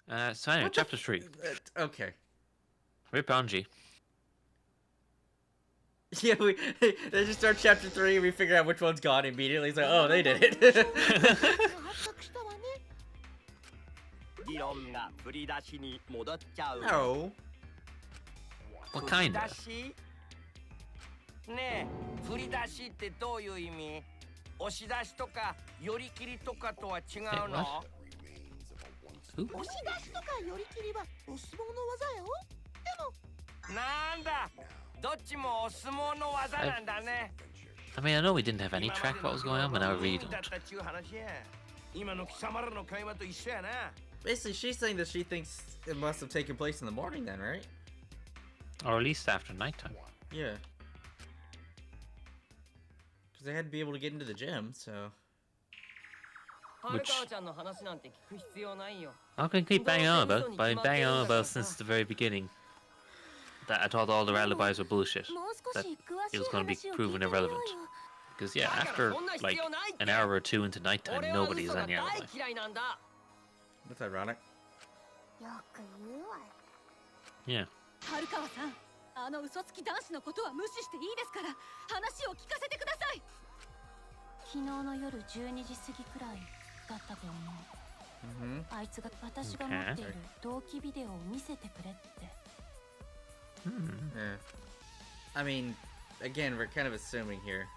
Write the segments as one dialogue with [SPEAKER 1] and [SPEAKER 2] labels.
[SPEAKER 1] So anyway, chapter 3.
[SPEAKER 2] Okay.
[SPEAKER 1] Rip Anji.
[SPEAKER 2] Yeah, they just start chapter 3 and we figure out which one's gone immediately. It's like, oh, they did it. No.
[SPEAKER 1] What kind of?
[SPEAKER 3] ねえ、振り出しってどういう意味？押し出しとか寄り切りとかとは違うの？
[SPEAKER 1] Who?
[SPEAKER 4] 押し出しとか寄り切りはお相撲の技よ。でも
[SPEAKER 3] なんだ、どっちもお相撲の技なんだね。
[SPEAKER 1] I mean, I know we didn't have any track of what was going on, but now we really don't.
[SPEAKER 3] 今の貴様らの会話と一緒やな。
[SPEAKER 2] Basically, she's saying that she thinks it must have taken place in the morning then, right?
[SPEAKER 1] Or at least after nighttime.
[SPEAKER 2] Yeah. Because they had to be able to get into the gym, so...
[SPEAKER 1] Which... I'm gonna keep banging on about, but I've been banging on about since the very beginning. That I thought all the alibis were bullshit. That it was gonna be proven irrelevant. Because yeah, after like an hour or two into nighttime, nobody has any alibi.
[SPEAKER 2] That's ironic.
[SPEAKER 1] Yeah.
[SPEAKER 4] あの嘘つき男子のことは無視していいですから話を聞かせてください。昨日の夜12時過ぎくらいだったと思う。あいつが私が持っている同期ビデオを見せてくれって。
[SPEAKER 2] Yeah. I mean, again, we're kind of assuming here.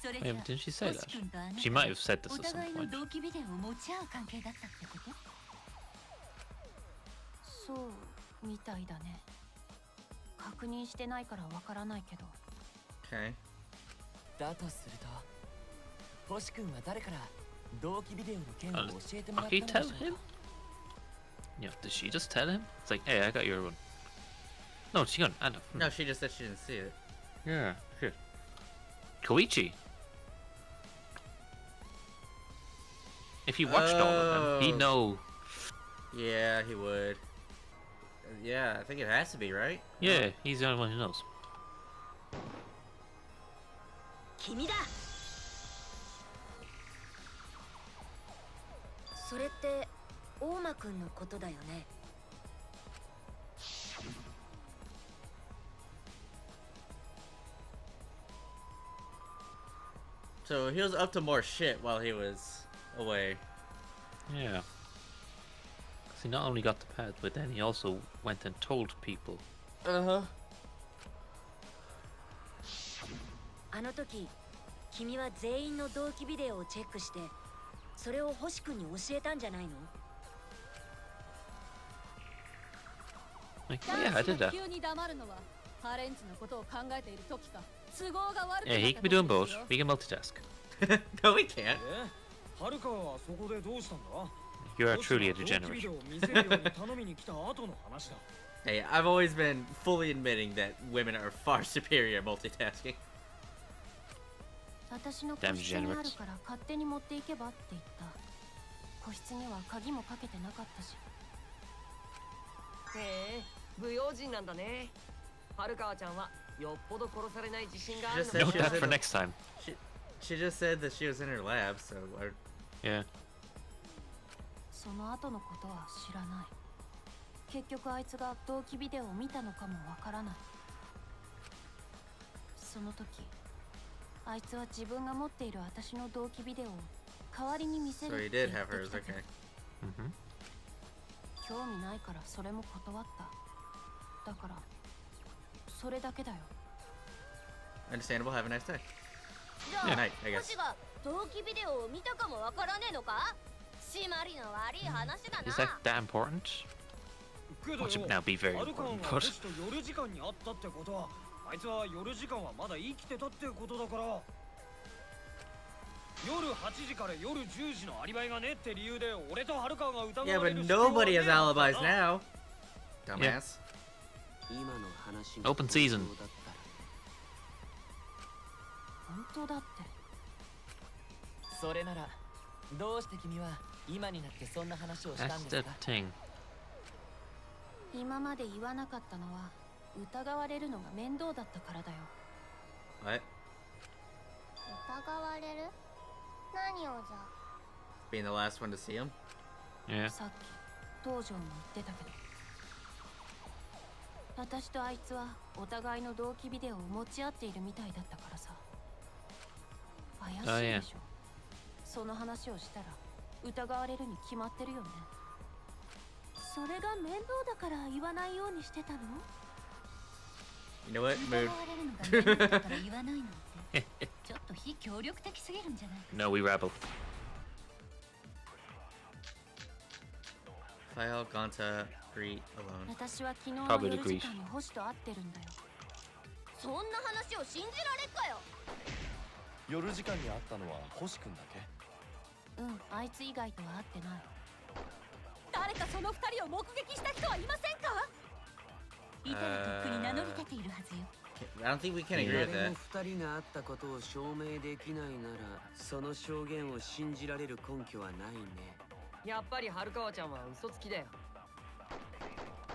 [SPEAKER 1] Wait, didn't she say that? She might have said this at some point.
[SPEAKER 4] そうみたいだね。確認してないからわからないけど。
[SPEAKER 2] Okay.
[SPEAKER 5] だとすると、星君は誰から同期ビデオの件を教えてもらった
[SPEAKER 1] Did
[SPEAKER 5] の
[SPEAKER 1] he
[SPEAKER 5] で
[SPEAKER 1] tell
[SPEAKER 5] しょうか。
[SPEAKER 1] him? Yeah, did she just tell him? It's like, hey, I got your one. No, she got an
[SPEAKER 2] No, she just said she didn't see it.
[SPEAKER 1] Yeah, shit. Koichi. If he watched all of them, he'd know.
[SPEAKER 2] Yeah, he would. Yeah, I think it has to be, right?
[SPEAKER 1] Yeah, he's the only one who knows.
[SPEAKER 4] 君だ。それって大間くんのことだよね。
[SPEAKER 2] So he was up to more shit while he was away.
[SPEAKER 1] Yeah. Because he not only got the pad, but then he also went and told people.
[SPEAKER 2] Uh-huh.
[SPEAKER 4] あの時、君は全員の同期ビデオをチェックして、それを星君に教えたんじゃないの？
[SPEAKER 1] Like, yeah, I did that. Yeah, he can be doing both. We can multitask.
[SPEAKER 2] No, we can't.
[SPEAKER 1] You are truly a degenerate.
[SPEAKER 2] Hey, I've always been fully admitting that women are far superior at multitasking.
[SPEAKER 4] 私の個室にあるから勝手に持っていけばって言った。個室には鍵もかけてなかったし。
[SPEAKER 3] へえ、不用心なんだね。春川ちゃんはよっぽど殺されない自信があるの。
[SPEAKER 1] Note that for next time.
[SPEAKER 2] She just said that she was in her lab, so...
[SPEAKER 1] Yeah.
[SPEAKER 4] その後のことは知らない。結局あいつが同期ビデオを見たのかもわからない。その時、あいつは自分が持っている私の同期ビデオを代わりに見せるって言ってきたけど。興味ないからそれも断った。だからそれだけだよ。
[SPEAKER 2] Understandable. Have a nice day.
[SPEAKER 4] じゃあ、星が同期ビデオを見たかもわからねえのか？締まりの悪い話だな。
[SPEAKER 1] Is that that important? Watch it now be very important, but...
[SPEAKER 6] 夜時間にあったってことは、あいつは夜時間はまだ生きてたってことだから。夜8時から夜10時のアリバイがねって理由で俺と春川が疑われる。
[SPEAKER 2] Yeah, but nobody has alibis now. Dumbass.
[SPEAKER 1] Open season.
[SPEAKER 4] 本当だって。
[SPEAKER 5] それならどうして君は今になってそんな話をしたん
[SPEAKER 1] That's
[SPEAKER 5] です
[SPEAKER 1] the
[SPEAKER 5] か？
[SPEAKER 1] thing.
[SPEAKER 4] 今まで言わなかったのは疑われるのが面倒だったからだよ。
[SPEAKER 2] What?
[SPEAKER 7] 疑われる？何をじゃ？
[SPEAKER 2] Being the last one to see him?
[SPEAKER 1] Yeah.
[SPEAKER 4] さっき東條も言ってたけど、私とあいつはお互いの同期ビデオを持ち合っているみたいだったからさ。怪しいでしょ。その話をしたら疑われるに決まってるよね。それが面倒だから言わないようにしてたの？
[SPEAKER 2] You know what?
[SPEAKER 4] 疑
[SPEAKER 2] Mood.
[SPEAKER 4] われるのが面倒だから言わないなんてちょっと非協力的すぎるんじゃない？
[SPEAKER 1] No, we rebel.
[SPEAKER 2] File Gonta Greet alone.
[SPEAKER 4] 私は昨日の
[SPEAKER 1] Probably
[SPEAKER 4] 夜
[SPEAKER 1] agrees.
[SPEAKER 4] 時間に星と会ってるんだよ。そんな話を信じられっかよ。
[SPEAKER 5] 夜時間に会ったのは星君だけ。
[SPEAKER 4] うん、あいつ以外とは会ってない。誰かその二人を目撃した人はいませんか？いたらとっくに名乗り出ているはずよ。
[SPEAKER 2] I don't think we can agree with
[SPEAKER 8] 誰
[SPEAKER 2] that.
[SPEAKER 8] も二人が会ったことを証明できないなら、その証言を信じられる根拠はないね。
[SPEAKER 9] やっぱり春川ちゃんは嘘つきだよ。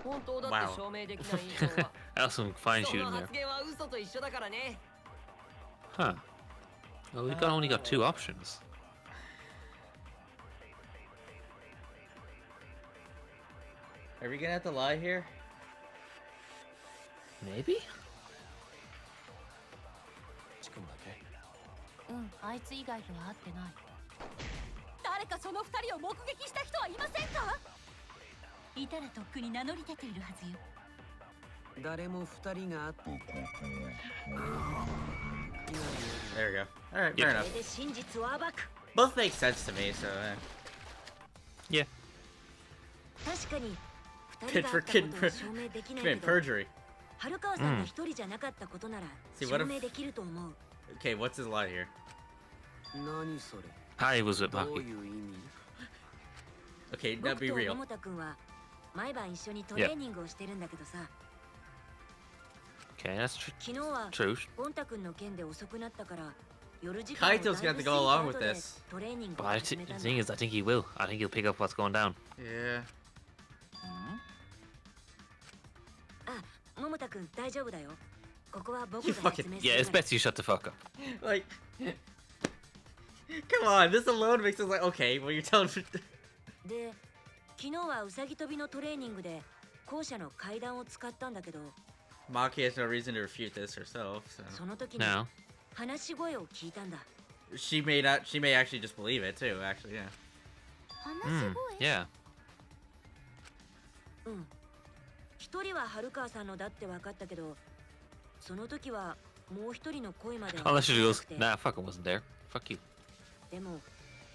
[SPEAKER 9] 本当だっ
[SPEAKER 2] Wow.
[SPEAKER 9] て証明できない以上は
[SPEAKER 1] That was some fine
[SPEAKER 9] そ
[SPEAKER 1] shooting
[SPEAKER 9] の
[SPEAKER 1] there.
[SPEAKER 9] 発言は嘘と一緒だからね。
[SPEAKER 1] Huh. Well, we've only got two options.
[SPEAKER 2] Are we gonna have to lie here?
[SPEAKER 1] Maybe?
[SPEAKER 5] 星君だけ。
[SPEAKER 4] うん、あいつ以外とは会ってない。誰かその二人を目撃した人はいませんか？いたらとっくに名乗り出ているはずよ。
[SPEAKER 8] 誰も二人が会った。
[SPEAKER 2] There we go. Alright,
[SPEAKER 1] Yeah.
[SPEAKER 2] fair enough.
[SPEAKER 4] で真実を暴く。
[SPEAKER 2] Both make sense to me, so
[SPEAKER 1] Yeah.
[SPEAKER 4] 確かに
[SPEAKER 2] Kid
[SPEAKER 4] 二人が
[SPEAKER 2] for
[SPEAKER 4] 会
[SPEAKER 2] kid
[SPEAKER 4] ったことを証明できない
[SPEAKER 2] commit
[SPEAKER 4] けど、
[SPEAKER 2] perjury.
[SPEAKER 4] 春川さんが一人じゃなかったことなら
[SPEAKER 2] See,
[SPEAKER 4] 証
[SPEAKER 2] what if-
[SPEAKER 4] 明できると思う。
[SPEAKER 2] Okay, what's his lie here?
[SPEAKER 8] 何それ。
[SPEAKER 1] I was with
[SPEAKER 8] どう
[SPEAKER 1] Maki.
[SPEAKER 8] いう意味？
[SPEAKER 2] Okay,
[SPEAKER 4] 僕
[SPEAKER 2] now be
[SPEAKER 4] と
[SPEAKER 2] real.
[SPEAKER 4] 桃田くんは毎晩一緒にトレーニングをしてるんだけどさ、
[SPEAKER 1] Okay, that's
[SPEAKER 4] 昨日は
[SPEAKER 1] true.
[SPEAKER 4] ゴンタくんの件で遅くなったから夜時間を
[SPEAKER 2] Kaito's gonna have to go along with this.
[SPEAKER 4] トレーニング
[SPEAKER 1] But
[SPEAKER 4] を
[SPEAKER 1] I
[SPEAKER 4] 始めたん
[SPEAKER 1] the
[SPEAKER 4] だ。
[SPEAKER 1] thing is, I think he will. I think he'll pick up what's going down.
[SPEAKER 2] Yeah.
[SPEAKER 4] あ、桃田くん大丈夫だよ。ここは僕
[SPEAKER 2] You
[SPEAKER 4] が
[SPEAKER 2] fucking-
[SPEAKER 4] 説明す
[SPEAKER 1] Yeah,
[SPEAKER 4] る
[SPEAKER 1] it's
[SPEAKER 4] から。
[SPEAKER 1] best you shut the fuck up.
[SPEAKER 2] Like, come on, this alone makes us like, okay, well, you're telling me.
[SPEAKER 4] で、昨日はウサギ跳びのトレーニングで校舎の階段を使ったんだけど、
[SPEAKER 2] Maki has no reason to refute this herself, so
[SPEAKER 4] その時に
[SPEAKER 1] Now,
[SPEAKER 4] 話し声を聞いたんだ。
[SPEAKER 2] she may actually just believe it too. Actually, yeah.
[SPEAKER 4] 話し声？
[SPEAKER 1] yeah.
[SPEAKER 4] うん。一人は春川さんのだって分かったけど、その時はもう一人の声までは
[SPEAKER 1] Unless she
[SPEAKER 4] 分
[SPEAKER 1] goes,
[SPEAKER 4] かんな
[SPEAKER 1] nah,
[SPEAKER 4] くて
[SPEAKER 1] fuck, it wasn't there. Fuck you.
[SPEAKER 4] でも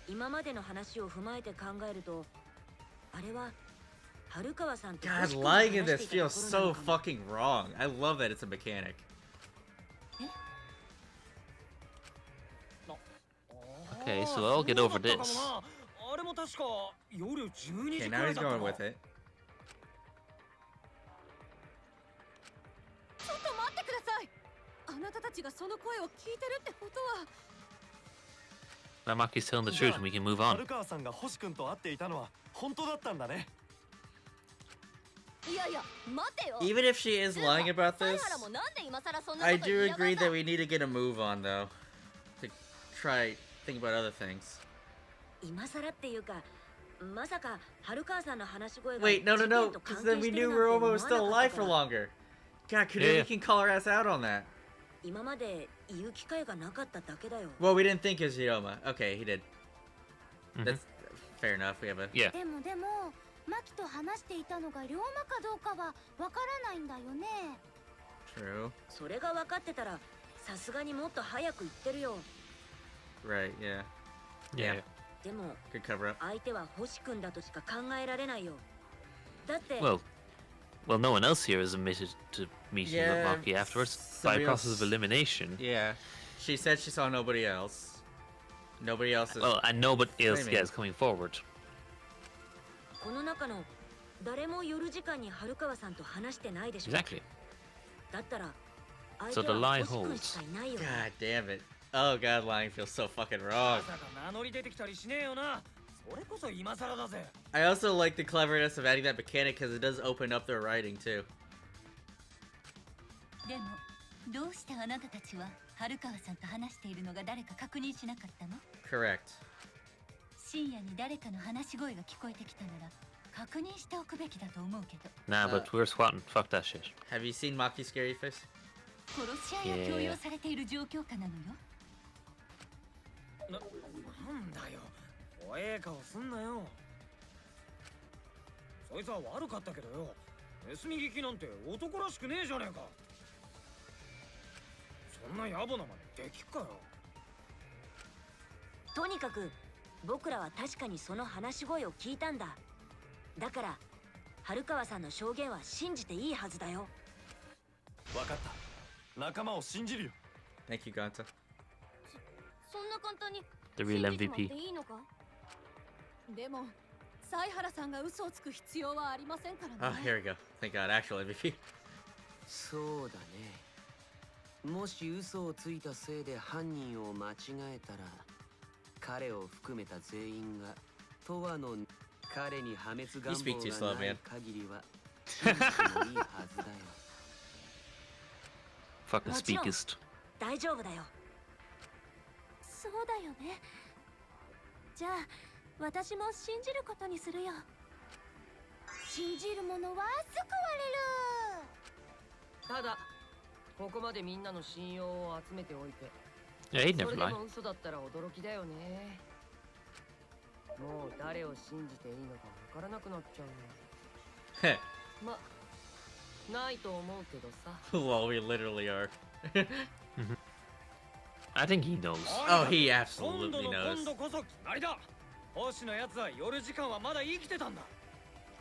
[SPEAKER 4] 今までの話を踏まえて考えると、あれは春川さんと
[SPEAKER 2] God,
[SPEAKER 4] 星君が
[SPEAKER 2] lying in
[SPEAKER 4] 話
[SPEAKER 2] this
[SPEAKER 4] していた
[SPEAKER 2] feels
[SPEAKER 4] ところな
[SPEAKER 2] so
[SPEAKER 4] のかも。
[SPEAKER 2] fucking wrong. I love that it's a mechanic.
[SPEAKER 1] Okay, so I'll get over this.
[SPEAKER 6] あれも確か夜12時
[SPEAKER 2] Okay,
[SPEAKER 6] く
[SPEAKER 2] now
[SPEAKER 6] らい
[SPEAKER 2] he's
[SPEAKER 6] だった
[SPEAKER 2] going
[SPEAKER 6] な。
[SPEAKER 2] with it.
[SPEAKER 4] ちょっと待ってください。あなたたちがその声を聞いてるってことは、
[SPEAKER 1] Now Maki's telling the truth and we can move on.
[SPEAKER 5] 春川さんが星君と会っていたのは本当だったんだね。
[SPEAKER 4] いやいや、待てよ。
[SPEAKER 2] Even if she is lying about
[SPEAKER 4] サイ
[SPEAKER 2] this,
[SPEAKER 4] ハラもなんで今更そんな
[SPEAKER 2] I
[SPEAKER 4] こと
[SPEAKER 2] do
[SPEAKER 4] 言いやが
[SPEAKER 2] agree
[SPEAKER 4] った
[SPEAKER 2] that we need to get a move on though. To try think about other things.
[SPEAKER 4] 今更っていうか、まさか春川さんの話し声が
[SPEAKER 2] Wait, no, no,
[SPEAKER 4] 事
[SPEAKER 2] no,
[SPEAKER 4] 件と
[SPEAKER 2] because
[SPEAKER 4] 関
[SPEAKER 2] then
[SPEAKER 4] 係
[SPEAKER 2] we
[SPEAKER 4] してる
[SPEAKER 2] knew
[SPEAKER 4] なんて
[SPEAKER 2] Roma
[SPEAKER 4] 思わ
[SPEAKER 2] was
[SPEAKER 4] な
[SPEAKER 2] still
[SPEAKER 4] か
[SPEAKER 2] alive
[SPEAKER 4] った
[SPEAKER 2] for
[SPEAKER 4] から
[SPEAKER 2] longer. God, Kunumi
[SPEAKER 1] Yeah.
[SPEAKER 2] can call her ass out on that.
[SPEAKER 4] 今まで言う機会がなかっただけだよ。
[SPEAKER 2] Well, we didn't think it was Hiroma. Okay, he did.
[SPEAKER 1] Mhm.
[SPEAKER 2] That's fair enough. We have a.
[SPEAKER 1] Yeah.
[SPEAKER 7] でもマキと話していたのが龍馬かどうかはわからないんだよね。
[SPEAKER 2] True.
[SPEAKER 4] それが分かってたら、さすがにもっと早く言ってるよ。
[SPEAKER 2] Right, yeah.
[SPEAKER 1] Yeah.
[SPEAKER 4] でも
[SPEAKER 2] Good cover up.
[SPEAKER 4] 相手は星君だとしか考えられないよ。だって、
[SPEAKER 1] Well, no one else here has admitted to meeting
[SPEAKER 2] Yeah,
[SPEAKER 1] with Maki afterwards by
[SPEAKER 2] somebody
[SPEAKER 1] process
[SPEAKER 2] else-
[SPEAKER 1] of elimination.
[SPEAKER 2] Yeah. She said she saw nobody else. Nobody else is.
[SPEAKER 1] Well, and nobody else
[SPEAKER 2] claiming.
[SPEAKER 1] is coming forward.
[SPEAKER 4] この中の誰も夜時間に春川さんと話してないでしょ。
[SPEAKER 1] Exactly.
[SPEAKER 4] だったら、相
[SPEAKER 1] So
[SPEAKER 4] 手
[SPEAKER 1] the
[SPEAKER 4] は
[SPEAKER 1] lie
[SPEAKER 4] 星君
[SPEAKER 1] holds.
[SPEAKER 4] しかいないよ。
[SPEAKER 2] God damn it. Oh god, lying feels so fucking
[SPEAKER 6] ま
[SPEAKER 2] wrong.
[SPEAKER 6] さか名乗り出てきたりしねえよな。それこそ今更だぜ。
[SPEAKER 2] I also like the cleverness of adding that mechanic because it does open up their writing too.
[SPEAKER 4] でも、どうしてあなたたちは春川さんと話しているのが誰か確認しなかったの？
[SPEAKER 2] Correct.
[SPEAKER 4] 深夜に誰かの話し声が聞こえてきたなら、
[SPEAKER 1] Nah, but we're swatting. Fuck that shit.
[SPEAKER 2] Have you seen Maki's scary face?
[SPEAKER 4] 殺し合いや強要されている状況下なのよ。
[SPEAKER 6] なんだよ。怖え顔すんなよ。そいつは悪かったけどよ。盗み聞きなんて男らしくねえじゃねえか。そんな野暮なまでできっかよ。
[SPEAKER 10] とにかく僕らは確かにその話し声を聞いたんだ。だから春川さんの証言は信じていいはずだよ。
[SPEAKER 5] わかった。仲間を信じるよ。
[SPEAKER 2] Thank you, Ganta.
[SPEAKER 4] そんな簡単に
[SPEAKER 1] The real
[SPEAKER 4] 信じてもら
[SPEAKER 1] MVP.
[SPEAKER 4] っていいのか？でも犀原さんが嘘をつく必要はありませんからね。
[SPEAKER 2] Oh, here we go. Thank God, actual MVP.
[SPEAKER 8] そうだね。もし嘘をついたせいで犯人を間違えたら、彼を含めた全員が永遠の彼に破滅願望がない限りは信じてもいいはずだよ。
[SPEAKER 1] Fucking speakest.
[SPEAKER 10] 大丈夫だよ。
[SPEAKER 7] そうだよね。じゃあ私も信じることにするよ。信じる者は救われる。
[SPEAKER 9] ただここまでみんなの信用を集めておいて、
[SPEAKER 1] Yeah, he'd
[SPEAKER 9] そ
[SPEAKER 1] never
[SPEAKER 9] れで
[SPEAKER 1] lie.
[SPEAKER 9] も嘘だったら驚きだよね。もう誰を信じていいのかわからなくなっちゃうね。ま、ないと思うけどさ。
[SPEAKER 2] Well, we literally are.
[SPEAKER 1] I think he knows.
[SPEAKER 2] Oh, he
[SPEAKER 6] 今
[SPEAKER 2] absolutely
[SPEAKER 6] 度の
[SPEAKER 2] knows.
[SPEAKER 6] 今度こそ決まりだ。星のやつは夜時間はまだ生きてたんだ。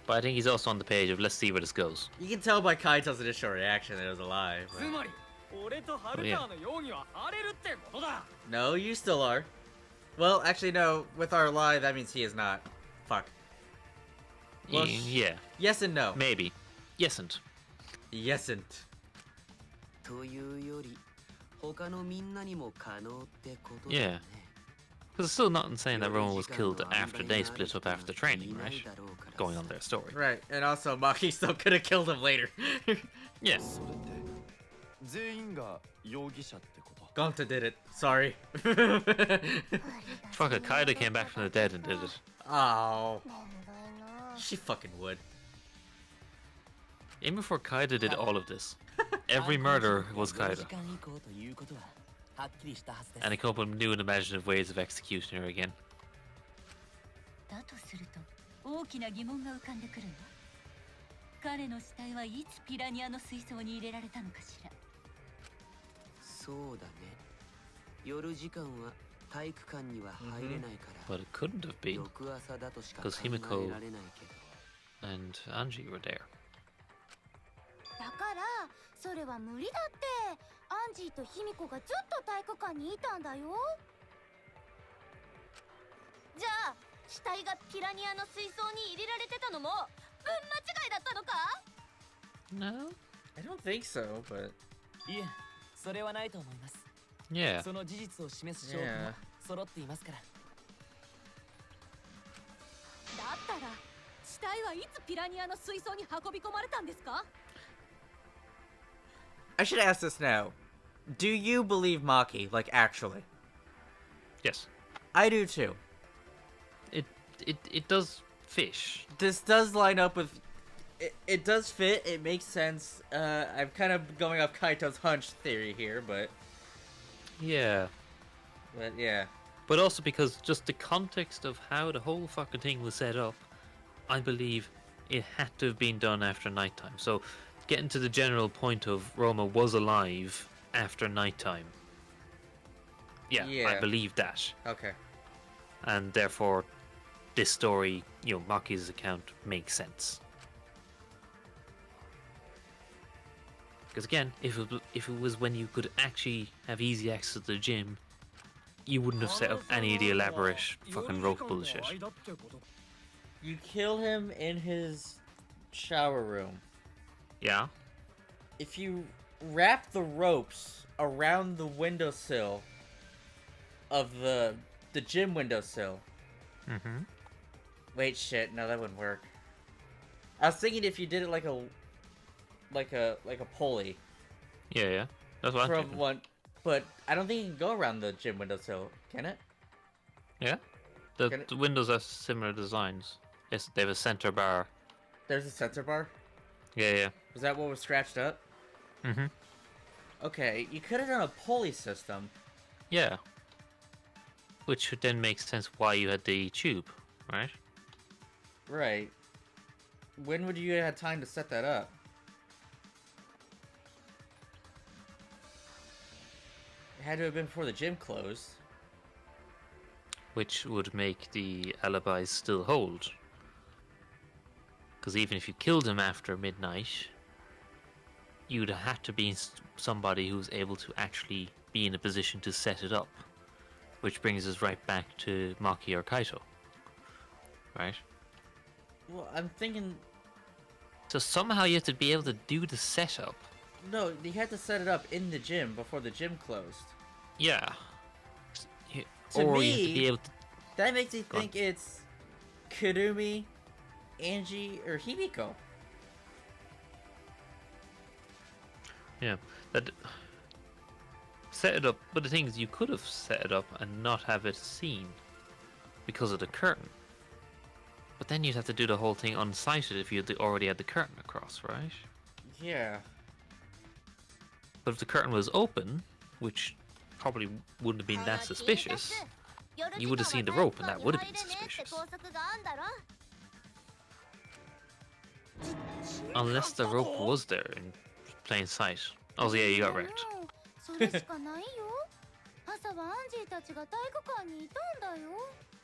[SPEAKER 1] But I think he's also on the page of let's see where this goes.
[SPEAKER 2] You can tell by Kaito's initial reaction that it was a lie.
[SPEAKER 6] つまり俺と春川の容疑は晴れるってことだ。
[SPEAKER 2] No, you still are. Well, actually, no. With our lie, that means he is not. Fuck. Well,
[SPEAKER 1] Yeah,
[SPEAKER 2] yes and no.
[SPEAKER 1] maybe. Yesn't.
[SPEAKER 2] Yesn't.
[SPEAKER 8] というより、他のみんなにも可能ってことだよ
[SPEAKER 1] Yeah.
[SPEAKER 8] ね。
[SPEAKER 1] Because it's still not insane that Roman was killed after they split up after training, right? Going on their story.
[SPEAKER 2] Right, and also Maki still could have killed him later.
[SPEAKER 1] Yeah.
[SPEAKER 5] それって全員が容疑者ってこと。
[SPEAKER 2] Gonta did it. Sorry.
[SPEAKER 1] Fuck it, Kaida came back from the dead and did it.
[SPEAKER 2] Oh. She fucking would.
[SPEAKER 1] Even before Kaida did all of this, every murder was Kaida.
[SPEAKER 5] 時間以降ということははっきりしたはずです。
[SPEAKER 1] And he come up with new and imaginative ways of executing her again.
[SPEAKER 4] だとすると大きな疑問が浮かんでくるわ。彼の死体はいつピラニアの水槽に入れられたのかしら。
[SPEAKER 8] そうだね。夜時間は体育館には入れないから。
[SPEAKER 1] But it couldn't have been,
[SPEAKER 8] 翌朝だとしか
[SPEAKER 1] because
[SPEAKER 8] 考え
[SPEAKER 1] Himiko
[SPEAKER 8] られないけど。
[SPEAKER 1] and Angie were there.
[SPEAKER 7] だからそれは無理だって。アンジーとヒミコがずっと体育館にいたんだよ。じゃあ死体がピラニアの水槽に入れられてたのも運間違いだったのか？
[SPEAKER 1] No?
[SPEAKER 2] I don't think so, but
[SPEAKER 5] いえ、それはないと思います。
[SPEAKER 1] Yeah.
[SPEAKER 5] その事実を示す証拠も揃っていますから。
[SPEAKER 4] だったら死体はいつピラニアの水槽に運び込まれたんですか？
[SPEAKER 2] I should ask this now. Do you believe Maki, like actually?
[SPEAKER 1] Yes.
[SPEAKER 2] I do too.
[SPEAKER 1] It does fish.
[SPEAKER 2] This does line up with. It does fit. It makes sense. I'm kind of going off Kaito's hunch theory here, but
[SPEAKER 1] Yeah.
[SPEAKER 2] yeah.
[SPEAKER 1] But also because just the context of how the whole fucking thing was set up, I believe it had to have been done after nighttime. So getting to the general point of Roma was alive after nighttime. Yeah, I
[SPEAKER 2] Yeah.
[SPEAKER 1] believe that.
[SPEAKER 2] Okay.
[SPEAKER 1] And therefore this story, Maki's account makes sense. Because again, if it was when you could actually have easy access to the gym, you wouldn't have set up any of the elaborate fucking rope bullshit.
[SPEAKER 2] You kill him in his shower room.
[SPEAKER 1] Yeah?
[SPEAKER 2] If you wrap the ropes around the windowsill of the gym windowsill.
[SPEAKER 1] Mm-hmm.
[SPEAKER 2] Wait, shit, no, that wouldn't work. I was thinking if you did it like a pulley
[SPEAKER 1] Yeah. That's what I'm
[SPEAKER 2] from
[SPEAKER 1] thinking.
[SPEAKER 2] one, but I don't think you can go around the gym windowsill, can it?
[SPEAKER 1] Yeah?
[SPEAKER 2] Can it-
[SPEAKER 1] The windows have similar designs. Yes, they have a center bar.
[SPEAKER 2] There's a sensor bar?
[SPEAKER 1] Yeah, yeah.
[SPEAKER 2] Was that what was scratched up?
[SPEAKER 1] Mm-hmm.
[SPEAKER 2] Okay, you could have done a pulley system.
[SPEAKER 1] Yeah. Which would then make sense why you had the tube, right?
[SPEAKER 2] Right. When would you have had time to set that up? It had to have been before the gym closed.
[SPEAKER 1] Which would make the alibis still hold. Because even if you killed him after midnight, you'd have to be somebody who's able to actually be in a position to set it up. Which brings us right back to Maki or Kaito. Right?
[SPEAKER 2] Well, I'm thinking...
[SPEAKER 1] So somehow you have to be able to do the setup.
[SPEAKER 2] No, you had to set it up in the gym before the gym closed.
[SPEAKER 1] Yeah.
[SPEAKER 2] To
[SPEAKER 1] or
[SPEAKER 2] me,
[SPEAKER 1] you have to be able to...
[SPEAKER 2] that makes me think it's Kurumi, Angie, or Hibiko.
[SPEAKER 1] Yeah. That... Set it up, but the thing is, you could have set it up and not have it seen because of the curtain. But then you'd have to do the whole thing unsighted if you already had the curtain across, right?
[SPEAKER 2] Yeah.
[SPEAKER 1] But if the curtain was open, which probably wouldn't have been that suspicious, you would have seen the rope and that would have been suspicious. Unless the rope was there in plain sight. Oh yeah, you got wrecked.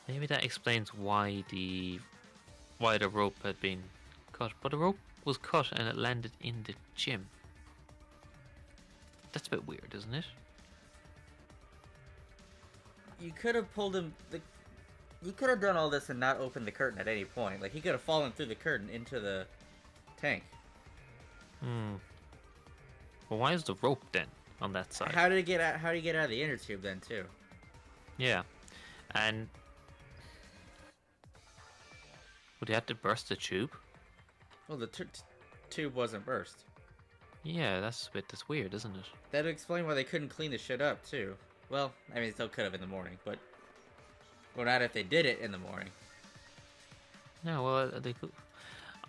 [SPEAKER 1] Maybe that explains why the rope had been cut. But the rope was cut and it landed in the gym. That's a bit weird, isn't it?
[SPEAKER 2] You could have pulled him... You could have done all this and not opened the curtain at any point. Like, he could have fallen through the curtain into the tank.
[SPEAKER 1] Hmm. Well, why is the rope then on that side?
[SPEAKER 2] How did he get out of the inner tube then, too?
[SPEAKER 1] Yeah. And... would he have to burst the tube?
[SPEAKER 2] Well, the tube wasn't burst.
[SPEAKER 1] Yeah, that's weird, isn't it?
[SPEAKER 2] That'd explain why they couldn't clean the shit up, too. Well, I mean, they still could have in the morning, but... Well, not if they did it in the morning.
[SPEAKER 1] No, well, they could...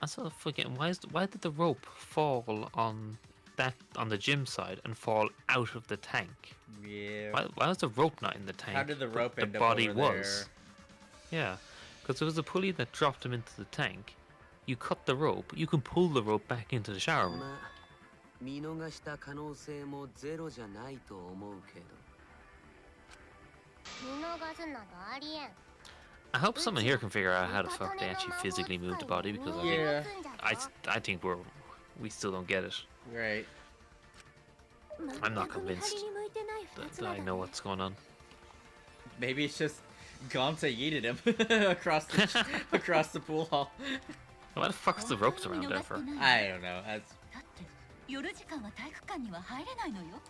[SPEAKER 1] I'm sort of forgetting, why did the rope fall on the gym side and fall out of the tank?
[SPEAKER 2] Yeah.
[SPEAKER 1] Why was the rope not in the tank?
[SPEAKER 2] How did the rope end
[SPEAKER 1] the
[SPEAKER 2] up
[SPEAKER 1] body
[SPEAKER 2] over
[SPEAKER 1] was? There? Yeah, because there was a pulley that dropped him into the tank. You cut the rope, you can pull the rope back into the shower room. I hope someone here can figure out how the fuck they actually physically move the body, because I think we still don't get it.
[SPEAKER 2] Right.
[SPEAKER 1] I'm not convinced that I know what's going on.
[SPEAKER 2] Maybe it's just Gante yeeted him across the pool hall.
[SPEAKER 1] Why the fuck is the ropes around there for?
[SPEAKER 2] I don't know. That's...
[SPEAKER 4] 夜時間は体育館には入れないのよ。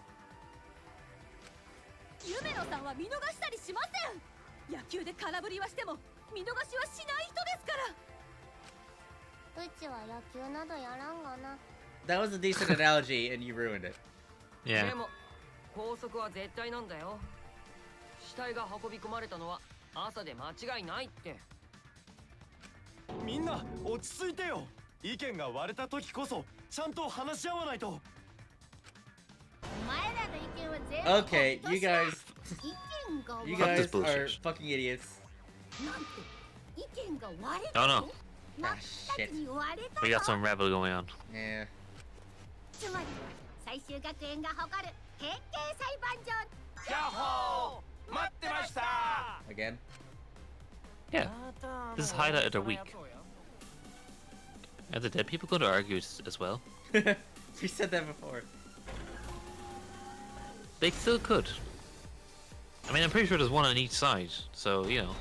[SPEAKER 4] 夢野さんは見逃したりしません。野球で空振りはしても見逃しはしない人ですから。
[SPEAKER 7] うちは野球などやらんがな。
[SPEAKER 2] That was a decent analogy, and you ruined it.
[SPEAKER 1] Yeah.
[SPEAKER 9] でも高速は絶対なんだよ。死体が運び込まれたのは朝で間違いないって。
[SPEAKER 6] みんな落ち着いてよ。意見が割れた時こそちゃんと話し合わないと。
[SPEAKER 2] Okay, you guys are fucking idiots.
[SPEAKER 1] Oh no.
[SPEAKER 2] Ah, shit.
[SPEAKER 1] We got some rebel going on.
[SPEAKER 2] Yeah. Again?
[SPEAKER 1] Yeah. This is highlighted their week. Are the dead people going to argue as well?
[SPEAKER 2] We said that before.
[SPEAKER 1] They still could. I mean, I'm pretty sure there's one on each side, so, you know.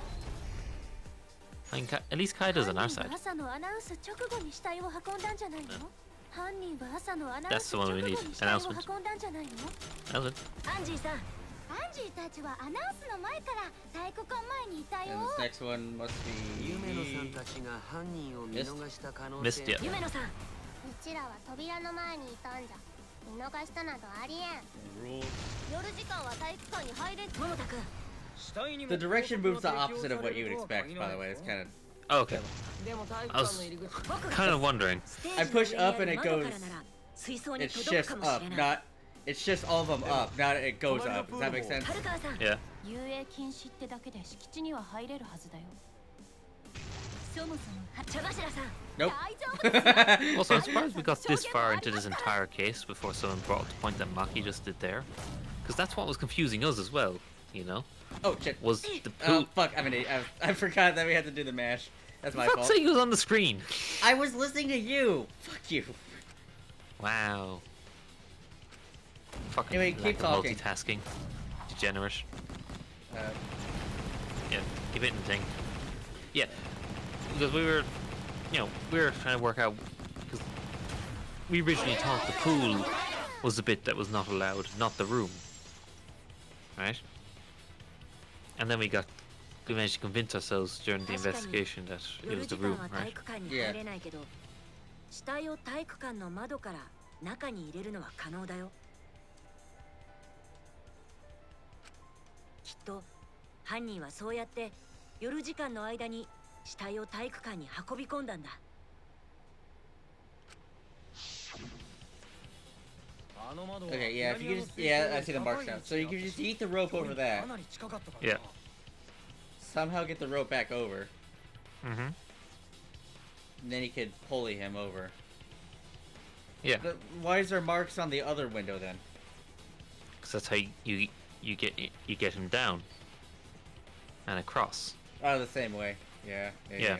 [SPEAKER 1] I mean, at least Kaida's on our side. That's the one we need. Announcement. Ellen.
[SPEAKER 2] And this next one must be...
[SPEAKER 1] Missed ya.
[SPEAKER 7] うちらは扉の前にいたんじゃ。見逃したなどありえん。夜時間は体育館に入れ。桃田君。
[SPEAKER 2] The direction moves the opposite of what you would expect, by the way. It's kind of
[SPEAKER 1] Oh, okay.
[SPEAKER 9] でも体育
[SPEAKER 1] I
[SPEAKER 9] 館
[SPEAKER 1] was
[SPEAKER 9] の入り口
[SPEAKER 1] kind of wondering.
[SPEAKER 2] I push up and it goes.
[SPEAKER 10] 水槽に
[SPEAKER 2] It
[SPEAKER 10] 届く
[SPEAKER 2] shifts
[SPEAKER 10] かもし
[SPEAKER 2] up,
[SPEAKER 10] れない
[SPEAKER 2] not. It shifts all of them up, not it goes up. Does that make sense?
[SPEAKER 10] 春川さん
[SPEAKER 1] Yeah.
[SPEAKER 4] 遊泳禁止ってだけで敷地には入れるはずだよ。そもそも
[SPEAKER 10] 茶柱さん
[SPEAKER 2] Nope.
[SPEAKER 4] 大丈夫ですよ。
[SPEAKER 1] Also, I'm surprised we got this far into this entire case before someone brought up the point that Maki just did there. Because that's what was confusing us as well, you know?
[SPEAKER 2] Oh shit.
[SPEAKER 1] Was the
[SPEAKER 2] Oh
[SPEAKER 1] pool...
[SPEAKER 2] fuck! I forgot that we had to do the mash. That's my
[SPEAKER 1] For fuck's
[SPEAKER 2] fault.
[SPEAKER 1] sake, he was on the screen.
[SPEAKER 2] I was listening to you. Fuck you.
[SPEAKER 1] Wow. Fucking
[SPEAKER 2] Anyway, keep
[SPEAKER 1] lack of
[SPEAKER 2] talking.
[SPEAKER 1] multitasking. Degenerate.
[SPEAKER 2] Uh,
[SPEAKER 1] Yeah, keep hitting the thing. Yeah, because we were, you know, we were trying to work out, because we originally thought the pool was the bit that was not allowed, not the room. Right? And then we managed to convince ourselves during the investigation that it
[SPEAKER 10] 夜
[SPEAKER 1] was
[SPEAKER 10] 時
[SPEAKER 1] the
[SPEAKER 10] 間
[SPEAKER 1] room,
[SPEAKER 10] は体
[SPEAKER 1] right?
[SPEAKER 10] 育館に入れないけど、死体を体育館の窓から中に入れるのは可能だよ。きっと犯人はそうやって夜時間の間に死体を体育館に運び込んだんだ。
[SPEAKER 2] okay, yeah. If you could just, yeah, I see the marks now. So you could just eat the rope over that.
[SPEAKER 1] Yeah.
[SPEAKER 2] Somehow get the rope back over.
[SPEAKER 1] Mm-hmm.
[SPEAKER 2] And then you could pulley him over.
[SPEAKER 1] Yeah,
[SPEAKER 2] But why is there marks on the other window then?
[SPEAKER 1] because that's how you get him down and across.
[SPEAKER 2] Oh, the same way. Yeah.
[SPEAKER 1] Yeah.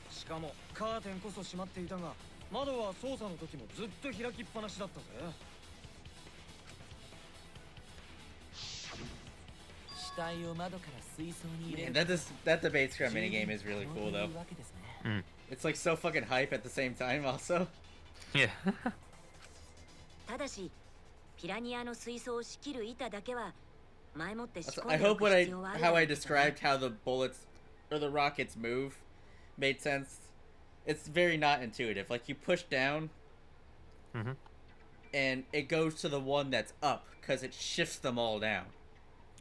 [SPEAKER 6] しかもカーテンこそ閉まっていたが窓は捜査の時もずっと開きっぱなしだったぜ。
[SPEAKER 5] 死体を窓から水槽に入れ
[SPEAKER 2] Yeah,
[SPEAKER 5] る
[SPEAKER 2] that debate scrum minigame is really cool though.
[SPEAKER 5] というわけですね
[SPEAKER 2] It's like so fucking hype at the same time also.
[SPEAKER 1] Yeah.
[SPEAKER 10] ただし、ピラニアの水槽を仕切る板だけは前もって仕
[SPEAKER 2] Also,
[SPEAKER 10] 込
[SPEAKER 2] I
[SPEAKER 10] んでお
[SPEAKER 2] hope
[SPEAKER 10] く
[SPEAKER 2] what
[SPEAKER 10] 必要はあるだ
[SPEAKER 2] how
[SPEAKER 10] ろう
[SPEAKER 2] I
[SPEAKER 10] けどな
[SPEAKER 2] described how the bullets or the rockets move made sense. It's very not intuitive. Like you push down
[SPEAKER 1] Mm-hmm.
[SPEAKER 2] and it goes to the one that's up because it shifts them all down.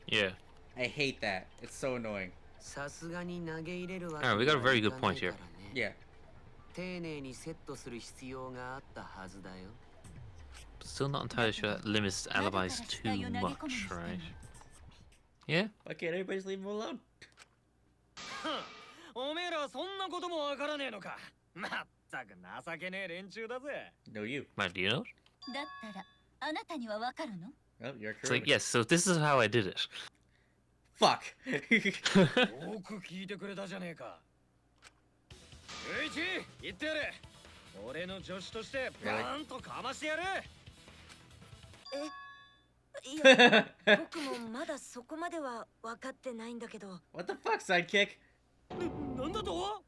[SPEAKER 1] Yeah.
[SPEAKER 2] I hate that. It's so annoying.
[SPEAKER 8] さすがに投げ入れるわけ
[SPEAKER 1] Alright, we got a very good
[SPEAKER 8] にはいか
[SPEAKER 1] point
[SPEAKER 8] ない
[SPEAKER 1] here.
[SPEAKER 8] からね
[SPEAKER 2] Yeah.
[SPEAKER 8] 丁寧にセットする必要があったはずだよ
[SPEAKER 1] Still not entirely sure that limits alibis too much, right? Yeah?
[SPEAKER 2] Why can't everybody just leave him alone?
[SPEAKER 6] おめえらそんなこともわからねえのか。まったく情けねえ連中だぜ。
[SPEAKER 2] No, you.
[SPEAKER 1] Mike, do you know it?
[SPEAKER 4] だったらあなたにはわかるの？
[SPEAKER 2] Oh, you're
[SPEAKER 1] It's like,
[SPEAKER 2] correct.
[SPEAKER 1] yes, so this is how I did it.
[SPEAKER 2] Fuck.
[SPEAKER 6] よく聞いてくれたじゃねえか。ゆういち、言ってやれ。俺の助手としてバーンとかましてやれ。
[SPEAKER 10] いや、僕もまだそこまでは分かってないんだけど、
[SPEAKER 2] What the fuck, sidekick?
[SPEAKER 6] なんだと？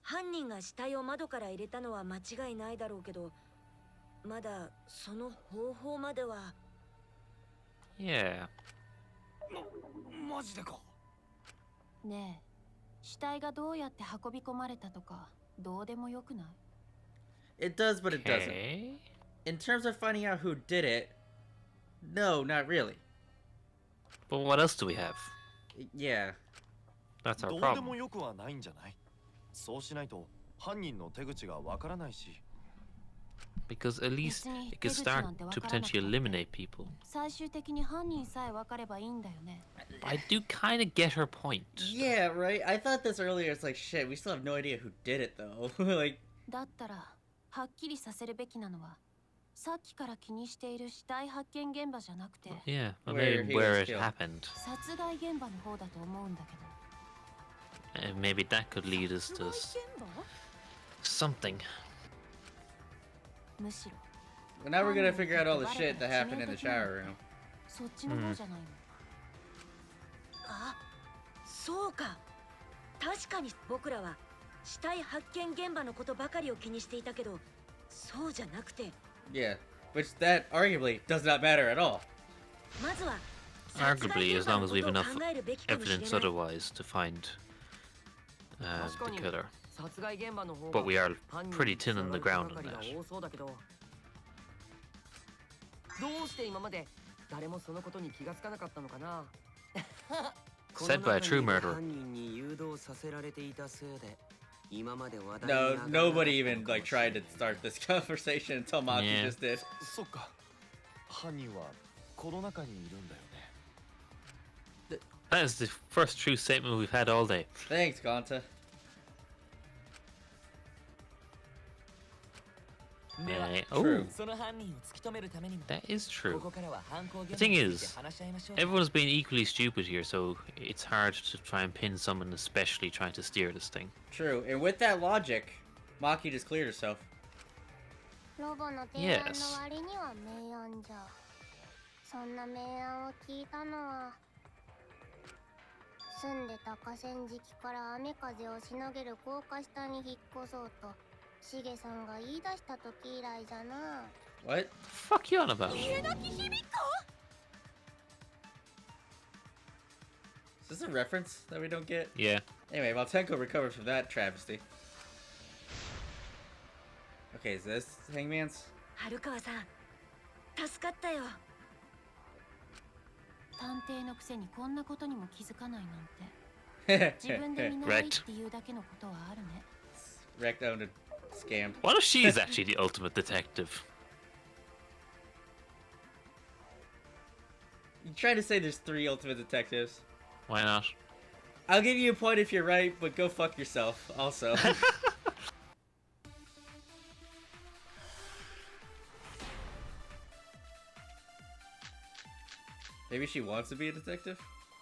[SPEAKER 10] 犯人が死体を窓から入れたのは間違いないだろうけど、まだその方法までは。
[SPEAKER 1] Yeah.
[SPEAKER 6] マジでか。
[SPEAKER 4] ねえ、死体がどうやって運び込まれたとかどうでもよくない？
[SPEAKER 2] It does, but it doesn't.
[SPEAKER 1] Okay.
[SPEAKER 2] In terms of finding out who did it, no, not really.
[SPEAKER 1] But what else do we have?
[SPEAKER 2] Yeah.
[SPEAKER 1] That's our
[SPEAKER 6] どうで
[SPEAKER 1] problem.
[SPEAKER 6] もよくはないんじゃない？そうしないと犯人の手口がわからないし。
[SPEAKER 1] Because at least it could start to potentially eliminate people.
[SPEAKER 4] 最終的に犯人さえ分かればいいんだよね。
[SPEAKER 1] I do kind of get her point.
[SPEAKER 2] Yeah, right? I thought this earlier. It's like, shit, we still have no idea who did it, though. Like,
[SPEAKER 4] だったらはっきりさせるべきなのはさっきから気にしている死体発見現場じゃなくて
[SPEAKER 1] Yeah, well,
[SPEAKER 2] Where
[SPEAKER 1] maybe
[SPEAKER 2] he
[SPEAKER 1] where
[SPEAKER 2] was
[SPEAKER 1] it
[SPEAKER 2] killed.
[SPEAKER 1] happened.
[SPEAKER 4] 殺害現場の方だと思うんだけど。
[SPEAKER 1] Maybe that could lead us to
[SPEAKER 4] 殺害現場？
[SPEAKER 1] something.
[SPEAKER 4] むしろ
[SPEAKER 2] well, now we're gonna figure out all the shit that happened in the shower room.
[SPEAKER 4] そっちの方じゃないの。
[SPEAKER 10] あ、そうか。確かに僕らは死体発見現場のことばかりを気にしていたけど、そうじゃなくて、
[SPEAKER 2] Yeah, which that arguably does not matter at all.
[SPEAKER 10] まずは
[SPEAKER 1] Arguably, as long as we've
[SPEAKER 10] 殺害現場の
[SPEAKER 1] enough
[SPEAKER 10] ことを考えるべきかもしれない
[SPEAKER 1] evidence otherwise to find the killer.
[SPEAKER 9] 殺害現場の方
[SPEAKER 1] But we are
[SPEAKER 9] 犯人
[SPEAKER 1] pretty tin on the ground on
[SPEAKER 9] 手が
[SPEAKER 1] that.
[SPEAKER 9] 多そうだけど、どうして今まで誰もそのことに気がつかなかったのかな。
[SPEAKER 1] Said by a true murderer.
[SPEAKER 2] No, nobody even like tried to start this conversation until Maki
[SPEAKER 1] Yeah.
[SPEAKER 2] just did.
[SPEAKER 11] そっか。犯人はこの中にいるんだよね。
[SPEAKER 1] That is the first true statement we've had all day.
[SPEAKER 2] Thanks, Gonta.
[SPEAKER 1] Oh,
[SPEAKER 2] True.
[SPEAKER 5] その犯人を突き止めるためにも
[SPEAKER 1] that is
[SPEAKER 5] こ
[SPEAKER 1] true.
[SPEAKER 5] こからは犯行現
[SPEAKER 1] The
[SPEAKER 5] 場に
[SPEAKER 1] thing
[SPEAKER 5] つい
[SPEAKER 1] is,
[SPEAKER 5] て話し合いましょう。
[SPEAKER 1] everyone's been equally stupid here, so it's hard to try and pin someone, especially trying to steer this thing.
[SPEAKER 2] True. And with that logic, Maki just cleared herself.
[SPEAKER 7] ロボの提案の割には明暗じゃ。そんな明暗を聞いたのは住んでた河川敷から雨風をしのげる高架下に引っ越そうとしげさんが言い出した時以来じゃな。
[SPEAKER 2] What?
[SPEAKER 1] Fuck you on about?
[SPEAKER 2] Is this a reference that we don't get?
[SPEAKER 1] Yeah.
[SPEAKER 2] Anyway, Maltenko recovers from that travesty. Okay, is this Hangman's?
[SPEAKER 10] 春川さん助かったよ。
[SPEAKER 4] 探偵のくせにこんなことにも気づかないなんて。自分で見習いっていうだけのことはあるね。
[SPEAKER 2] Wrecked, owned, and scammed.
[SPEAKER 1] What if she's actually the ultimate detective?
[SPEAKER 2] You trying to say there's 3 ultimate detectives?
[SPEAKER 1] Why not?
[SPEAKER 2] I'll give you a point if you're right, but go fuck yourself, also. Maybe she wants to be a detective?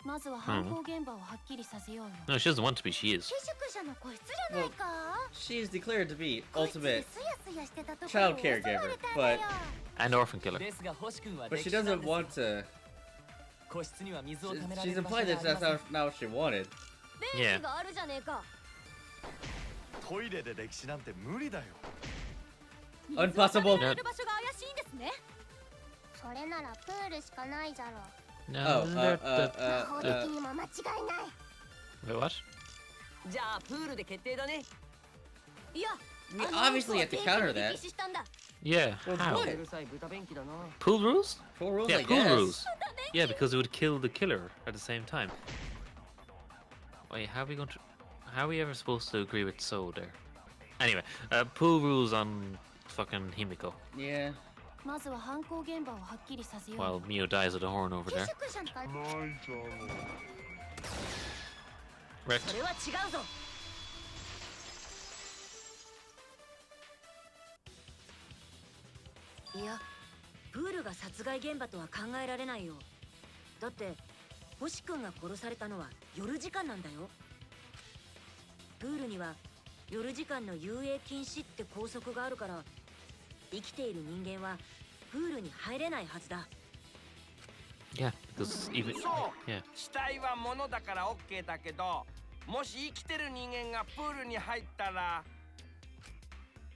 [SPEAKER 4] まずは犯行現場をはっきりさせようよ。
[SPEAKER 1] No, she doesn't want to be. She is.
[SPEAKER 7] 寄宿舎の個室じゃないか。
[SPEAKER 2] She's declared to be
[SPEAKER 7] こいつで
[SPEAKER 2] ultimate
[SPEAKER 7] すやすやしてたとこ
[SPEAKER 2] child
[SPEAKER 7] ろを襲われ
[SPEAKER 2] caregiver,
[SPEAKER 7] たんだよ。
[SPEAKER 1] And orphan killer.
[SPEAKER 5] ですが星君は
[SPEAKER 2] but
[SPEAKER 5] 歴
[SPEAKER 2] she
[SPEAKER 5] 史なん
[SPEAKER 2] doesn't
[SPEAKER 5] です。
[SPEAKER 2] want to.
[SPEAKER 5] 個室には水をためられ
[SPEAKER 2] She's
[SPEAKER 5] る場所
[SPEAKER 2] implied
[SPEAKER 5] が
[SPEAKER 2] that
[SPEAKER 5] ありま
[SPEAKER 2] that's
[SPEAKER 5] せん。
[SPEAKER 2] not what she wanted.
[SPEAKER 7] 便器があるじゃねえか。
[SPEAKER 11] トイレで歴史なんて無理だよ。
[SPEAKER 2] Impossible.
[SPEAKER 4] やる場所が怪しいんですね。
[SPEAKER 7] それならプールしかないじゃろ。
[SPEAKER 1] No.
[SPEAKER 2] Oh,
[SPEAKER 7] 魔法的にも間違いない。
[SPEAKER 1] Wait, what?
[SPEAKER 9] じゃあプールで決定だね。
[SPEAKER 7] いや、
[SPEAKER 2] I mean, obviously you have to counter that.
[SPEAKER 7] 歴史したんだ。
[SPEAKER 1] Yeah.
[SPEAKER 2] Well,
[SPEAKER 1] How?
[SPEAKER 2] what?
[SPEAKER 9] うるさい豚便器だな。
[SPEAKER 1] Pool rules?
[SPEAKER 2] Full rules,
[SPEAKER 1] Yeah,
[SPEAKER 2] I
[SPEAKER 1] pool
[SPEAKER 2] guess.
[SPEAKER 1] rules. Yeah, because it would kill the killer at the same time. Wait, how are we going to? How are we ever supposed to agree with So there? Anyway, pool rules on fucking Himiko.
[SPEAKER 2] Yeah.
[SPEAKER 4] まずは犯行現場をはっきりさせよう
[SPEAKER 1] While
[SPEAKER 4] よ。
[SPEAKER 1] Mio dies with a horn over
[SPEAKER 7] 寄
[SPEAKER 1] there.
[SPEAKER 7] 宿舎か。
[SPEAKER 1] Wrecked.
[SPEAKER 10] それは違うぞ。いや、プールが殺害現場とは考えられないよ。だって星君が殺されたのは夜時間なんだよ。プールには夜時間の遊泳禁止って拘束があるから、生きている人間はプールに入れないはずだ。
[SPEAKER 1] Yeah, because even
[SPEAKER 3] そう
[SPEAKER 1] yeah.
[SPEAKER 3] 死体は物だから OK だけど、もし生きてる人間がプールに入ったら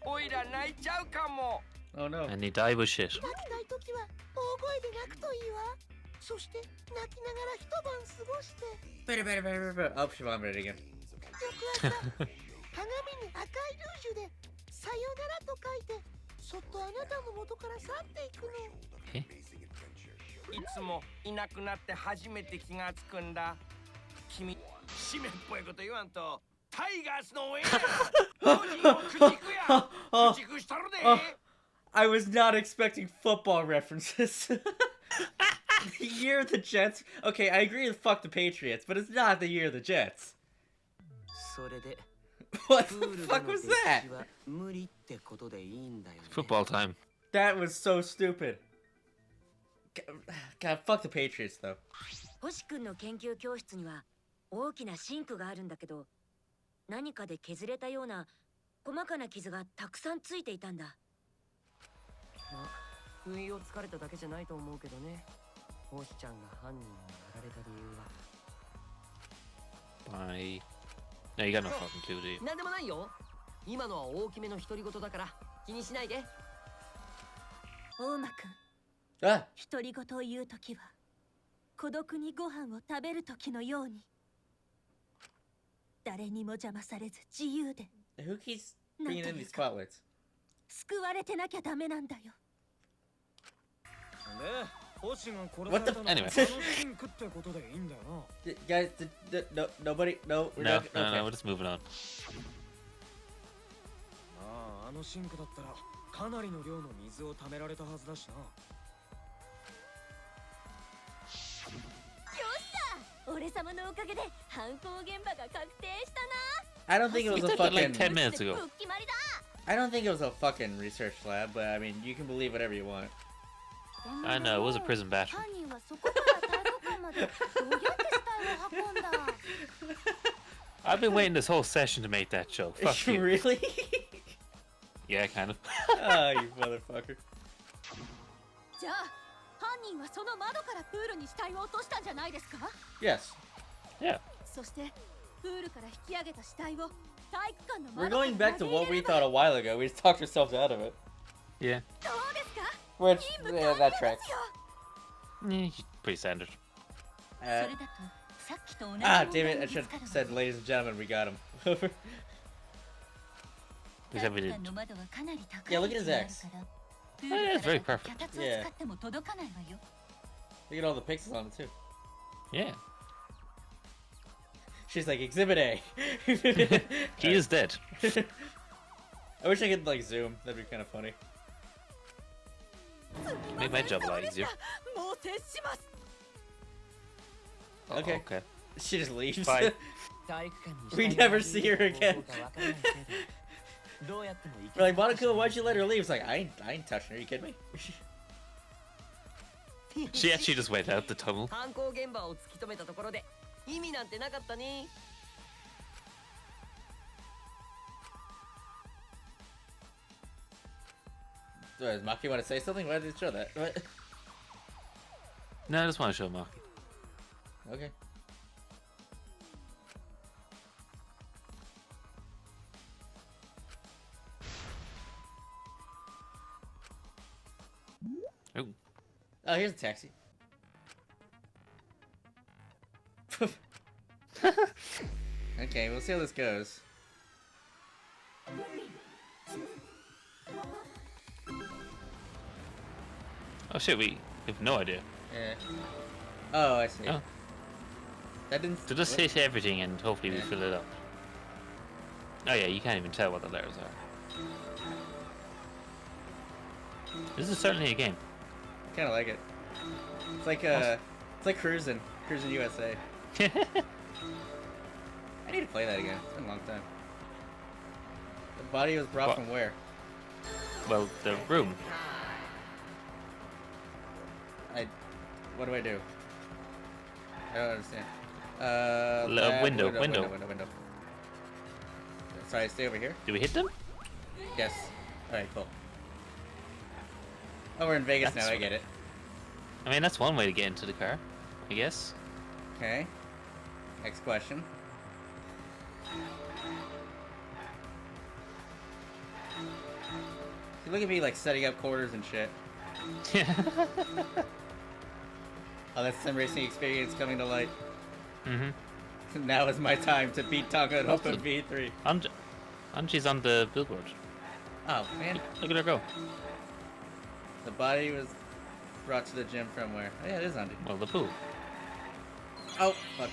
[SPEAKER 3] おいら泣いちゃうかも。
[SPEAKER 2] Oh no.
[SPEAKER 1] And he died with shit.
[SPEAKER 7] 泣きないときは大声で泣くといいわ。そして泣きながら一晩過ごして。
[SPEAKER 2] Oh, she vomited again.
[SPEAKER 7] 翌朝鏡に赤いルージュでさよならと書いてそっとあなたの元から去っていくの。
[SPEAKER 1] Okay.
[SPEAKER 3] いつもいなくなって初めて気がつくんだ。君、締めっぽいこと言わんとタイガースの応援や。個人を駆逐や。駆逐したるで。
[SPEAKER 2] I was not expecting football references. The year of the Jets. Okay, I agree with fuck the Patriots, but it's not the year of the Jets.
[SPEAKER 8] それで
[SPEAKER 2] What
[SPEAKER 8] プ
[SPEAKER 2] the
[SPEAKER 8] ールで
[SPEAKER 2] fuck
[SPEAKER 8] の
[SPEAKER 2] was
[SPEAKER 8] 歴
[SPEAKER 2] that?
[SPEAKER 8] 史は無理ってことでいいんだよね。
[SPEAKER 1] Football time.
[SPEAKER 2] That was so stupid. God, fuck the Patriots though.
[SPEAKER 10] 星君の研究教室には大きなシンクがあるんだけど、何かで削れたような細かな傷がたくさんついていたんだ。
[SPEAKER 9] まあ、不意をつかれただけじゃないと思うけどね。星ちゃんが犯人にやられた理由は。
[SPEAKER 1] Bye. No, you got no fucking clue, do you?
[SPEAKER 9] なんでもないよ。今のは大きめの独り言だから気にしないで。
[SPEAKER 4] 大間くん、
[SPEAKER 2] Ah,
[SPEAKER 4] 独り言を言うときは孤独にご飯を食べるときのように、誰にも邪魔されず自由で
[SPEAKER 2] who keeps bringing in these spotlights?
[SPEAKER 4] 救われてなきゃダメなんだよ。
[SPEAKER 6] で
[SPEAKER 2] What the?
[SPEAKER 1] Anyway.
[SPEAKER 2] Guys, no, nobody, no, we're not, okay.
[SPEAKER 1] No, we're just moving on.
[SPEAKER 6] あのシンクだったらかなりの量の水を貯められたはずだしな。
[SPEAKER 7] 俺様のおかげで犯行現場が確定したな。
[SPEAKER 2] I don't think it was a fucking.
[SPEAKER 1] Like 10 minutes ago.
[SPEAKER 2] I don't think it was a fucking research lab, but I mean, you can believe whatever you want.
[SPEAKER 1] I know, it was a prison bathroom.
[SPEAKER 7] 犯人はそこから体育館までどうやって死体を運んだ。
[SPEAKER 1] I've been waiting this whole session to make that joke. Fuck you.
[SPEAKER 2] Really?
[SPEAKER 1] Yeah, kind of.
[SPEAKER 2] Oh, you motherfucker.
[SPEAKER 4] じゃあ犯人はその窓からプールに死体を落としたんじゃないですか？
[SPEAKER 2] Yes.
[SPEAKER 1] Yeah.
[SPEAKER 4] そしてプールから引き上げた死体を体育館の
[SPEAKER 2] We're
[SPEAKER 4] 窓から
[SPEAKER 2] going back to
[SPEAKER 4] 投げ
[SPEAKER 2] what
[SPEAKER 4] 入
[SPEAKER 2] we
[SPEAKER 4] れれば
[SPEAKER 2] thought a while ago. We just talked ourselves out of it.
[SPEAKER 1] Yeah.
[SPEAKER 4] どうですか？
[SPEAKER 2] Which,
[SPEAKER 4] 任務
[SPEAKER 2] yeah,
[SPEAKER 4] 完
[SPEAKER 2] that
[SPEAKER 4] 了
[SPEAKER 2] tracks.
[SPEAKER 4] ですよ。
[SPEAKER 1] Pretty standard.
[SPEAKER 4] それだとさっきと同じ
[SPEAKER 2] Ah,
[SPEAKER 4] 問
[SPEAKER 2] damn
[SPEAKER 4] 題
[SPEAKER 2] it! I
[SPEAKER 4] に
[SPEAKER 2] should
[SPEAKER 4] ぶつか
[SPEAKER 2] have
[SPEAKER 4] るわ。
[SPEAKER 2] said, ladies and gentlemen, we got him.
[SPEAKER 1] Because I really.
[SPEAKER 4] の窓はかなり高
[SPEAKER 2] Yeah,
[SPEAKER 4] い
[SPEAKER 2] look at
[SPEAKER 4] 位
[SPEAKER 2] his
[SPEAKER 4] 置にある
[SPEAKER 2] X.
[SPEAKER 4] から。
[SPEAKER 1] Oh, yeah, it's very perfect.
[SPEAKER 4] 脚立を使っても届かないわよ。
[SPEAKER 2] Look at all the pixels on it too.
[SPEAKER 1] Yeah.
[SPEAKER 2] She's like Exhibit A.
[SPEAKER 1] He is dead.
[SPEAKER 2] I wish I could like zoom. That'd be kind of funny.
[SPEAKER 1] Make my job a lot easier.
[SPEAKER 4] もう接します。
[SPEAKER 1] Oh,
[SPEAKER 2] Okay.
[SPEAKER 1] Okay.
[SPEAKER 2] She just leaves.
[SPEAKER 1] Bye.
[SPEAKER 2] We never see her again. We're like, Monaco, why'd you let her leave? It's like, I ain't touching her. Are you kidding me?
[SPEAKER 1] She actually just went out the tunnel.
[SPEAKER 9] 犯行現場を突き止めたところで意味なんてなかったね。
[SPEAKER 2] Does Maki want to say something? Why did it show that? What?
[SPEAKER 1] No, I just want to show Maki.
[SPEAKER 2] Okay.
[SPEAKER 1] Oh.
[SPEAKER 2] Oh, here's a taxi. Okay, we'll see how this goes.
[SPEAKER 1] Oh shit, we have no idea.
[SPEAKER 2] Yeah. Oh, I see.
[SPEAKER 1] Oh.
[SPEAKER 2] That didn't.
[SPEAKER 1] So just
[SPEAKER 2] what?
[SPEAKER 1] hit everything and hopefully we
[SPEAKER 2] Yeah.
[SPEAKER 1] fill it up. Oh yeah, you can't even tell what the letters are. This is certainly a game.
[SPEAKER 2] Kind of like it. It's like it's like cruising USA. I need to play that again. It's been a long time. The body was brought
[SPEAKER 1] What?
[SPEAKER 2] from where?
[SPEAKER 1] Well, the room.
[SPEAKER 2] What do I do? I don't understand.
[SPEAKER 1] Window,
[SPEAKER 2] window.
[SPEAKER 1] window.
[SPEAKER 2] Sorry, stay over here.
[SPEAKER 1] Do we hit them?
[SPEAKER 2] Yes. Alright, cool. Oh, we're in Vegas
[SPEAKER 1] That's
[SPEAKER 2] now, I
[SPEAKER 1] right.
[SPEAKER 2] get it.
[SPEAKER 1] I mean, that's one way to get into the car, I guess.
[SPEAKER 2] Okay. Next question. See, look at me like setting up quarters and shit. Oh, that's sim racing experience coming to light.
[SPEAKER 1] Mm-hmm.
[SPEAKER 2] Now is my time to beat Danganronpa V3.
[SPEAKER 1] Anji's on the billboard.
[SPEAKER 2] Oh, man.
[SPEAKER 1] Look at her go.
[SPEAKER 2] The body was brought to the gym from where? Oh, yeah, it is Anji.
[SPEAKER 1] Well, the pool.
[SPEAKER 2] Oh, fuck.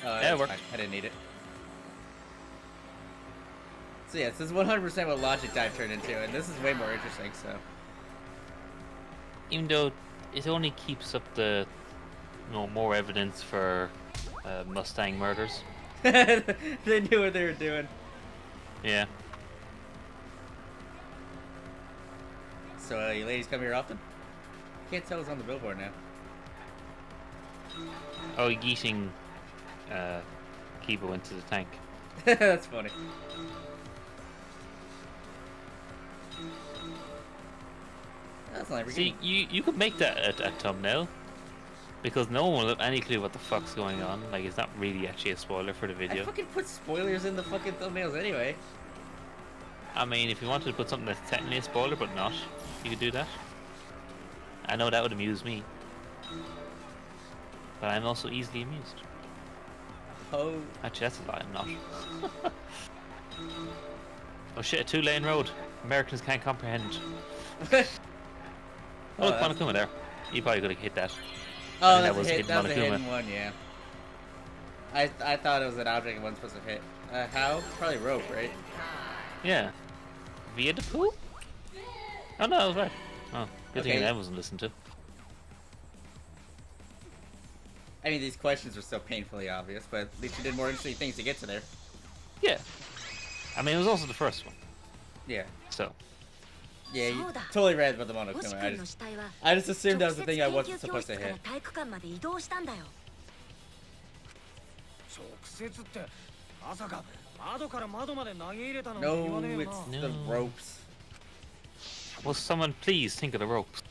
[SPEAKER 1] Yeah, it
[SPEAKER 2] that's
[SPEAKER 1] worked.
[SPEAKER 2] fine. I didn't need it. So yeah, this is 100% what Logic Dive turned into, and this is way more interesting, so...
[SPEAKER 1] Even though it only keeps up the, more evidence for Mustang murders.
[SPEAKER 2] They knew what they were doing.
[SPEAKER 1] Yeah.
[SPEAKER 2] So, you ladies come here often? Can't tell who's on the billboard now.
[SPEAKER 1] Oh, yeeting Kibo into the tank.
[SPEAKER 2] That's funny. That's not
[SPEAKER 1] See, you could make that a thumbnail, because no one will have any clue what the fuck's going on. Like, it's not really actually a spoiler for the
[SPEAKER 2] I
[SPEAKER 1] video.
[SPEAKER 2] fucking put spoilers in the fucking thumbnails anyway.
[SPEAKER 1] I mean, if you wanted to put something that's technically a spoiler but not, you could do that. I know that would amuse me. But I'm also easily amused.
[SPEAKER 2] Oh.
[SPEAKER 1] Actually, that's a lie, I'm not. Oh shit, a two-lane road. Americans can't comprehend. Oh, look,
[SPEAKER 2] that's-
[SPEAKER 1] Monokuma there. You probably could have hit that.
[SPEAKER 2] Oh,
[SPEAKER 1] that
[SPEAKER 2] that's
[SPEAKER 1] was
[SPEAKER 2] a hit. That was a
[SPEAKER 1] Monokuma.
[SPEAKER 2] hidden one, yeah. I thought it was an object it wasn't supposed to hit. How? Probably rope, right?
[SPEAKER 1] Yeah. Via the pool? Oh no, that was right. Oh, good
[SPEAKER 2] Okay.
[SPEAKER 1] thing that wasn't listened to.
[SPEAKER 2] I mean, these questions are so painfully obvious, but at least you did more interesting things to get to there.
[SPEAKER 1] Yeah. I mean, it was also the first one.
[SPEAKER 2] Yeah.
[SPEAKER 1] So.
[SPEAKER 2] Yeah, you totally read about the Monokuma. I just assumed that was the thing I wasn't supposed to hit.
[SPEAKER 6] 直接ってまさか窓から窓まで投げ入れたの
[SPEAKER 2] No,
[SPEAKER 6] 言わねえよな
[SPEAKER 2] it's the ropes.
[SPEAKER 1] Will someone please think of the ropes?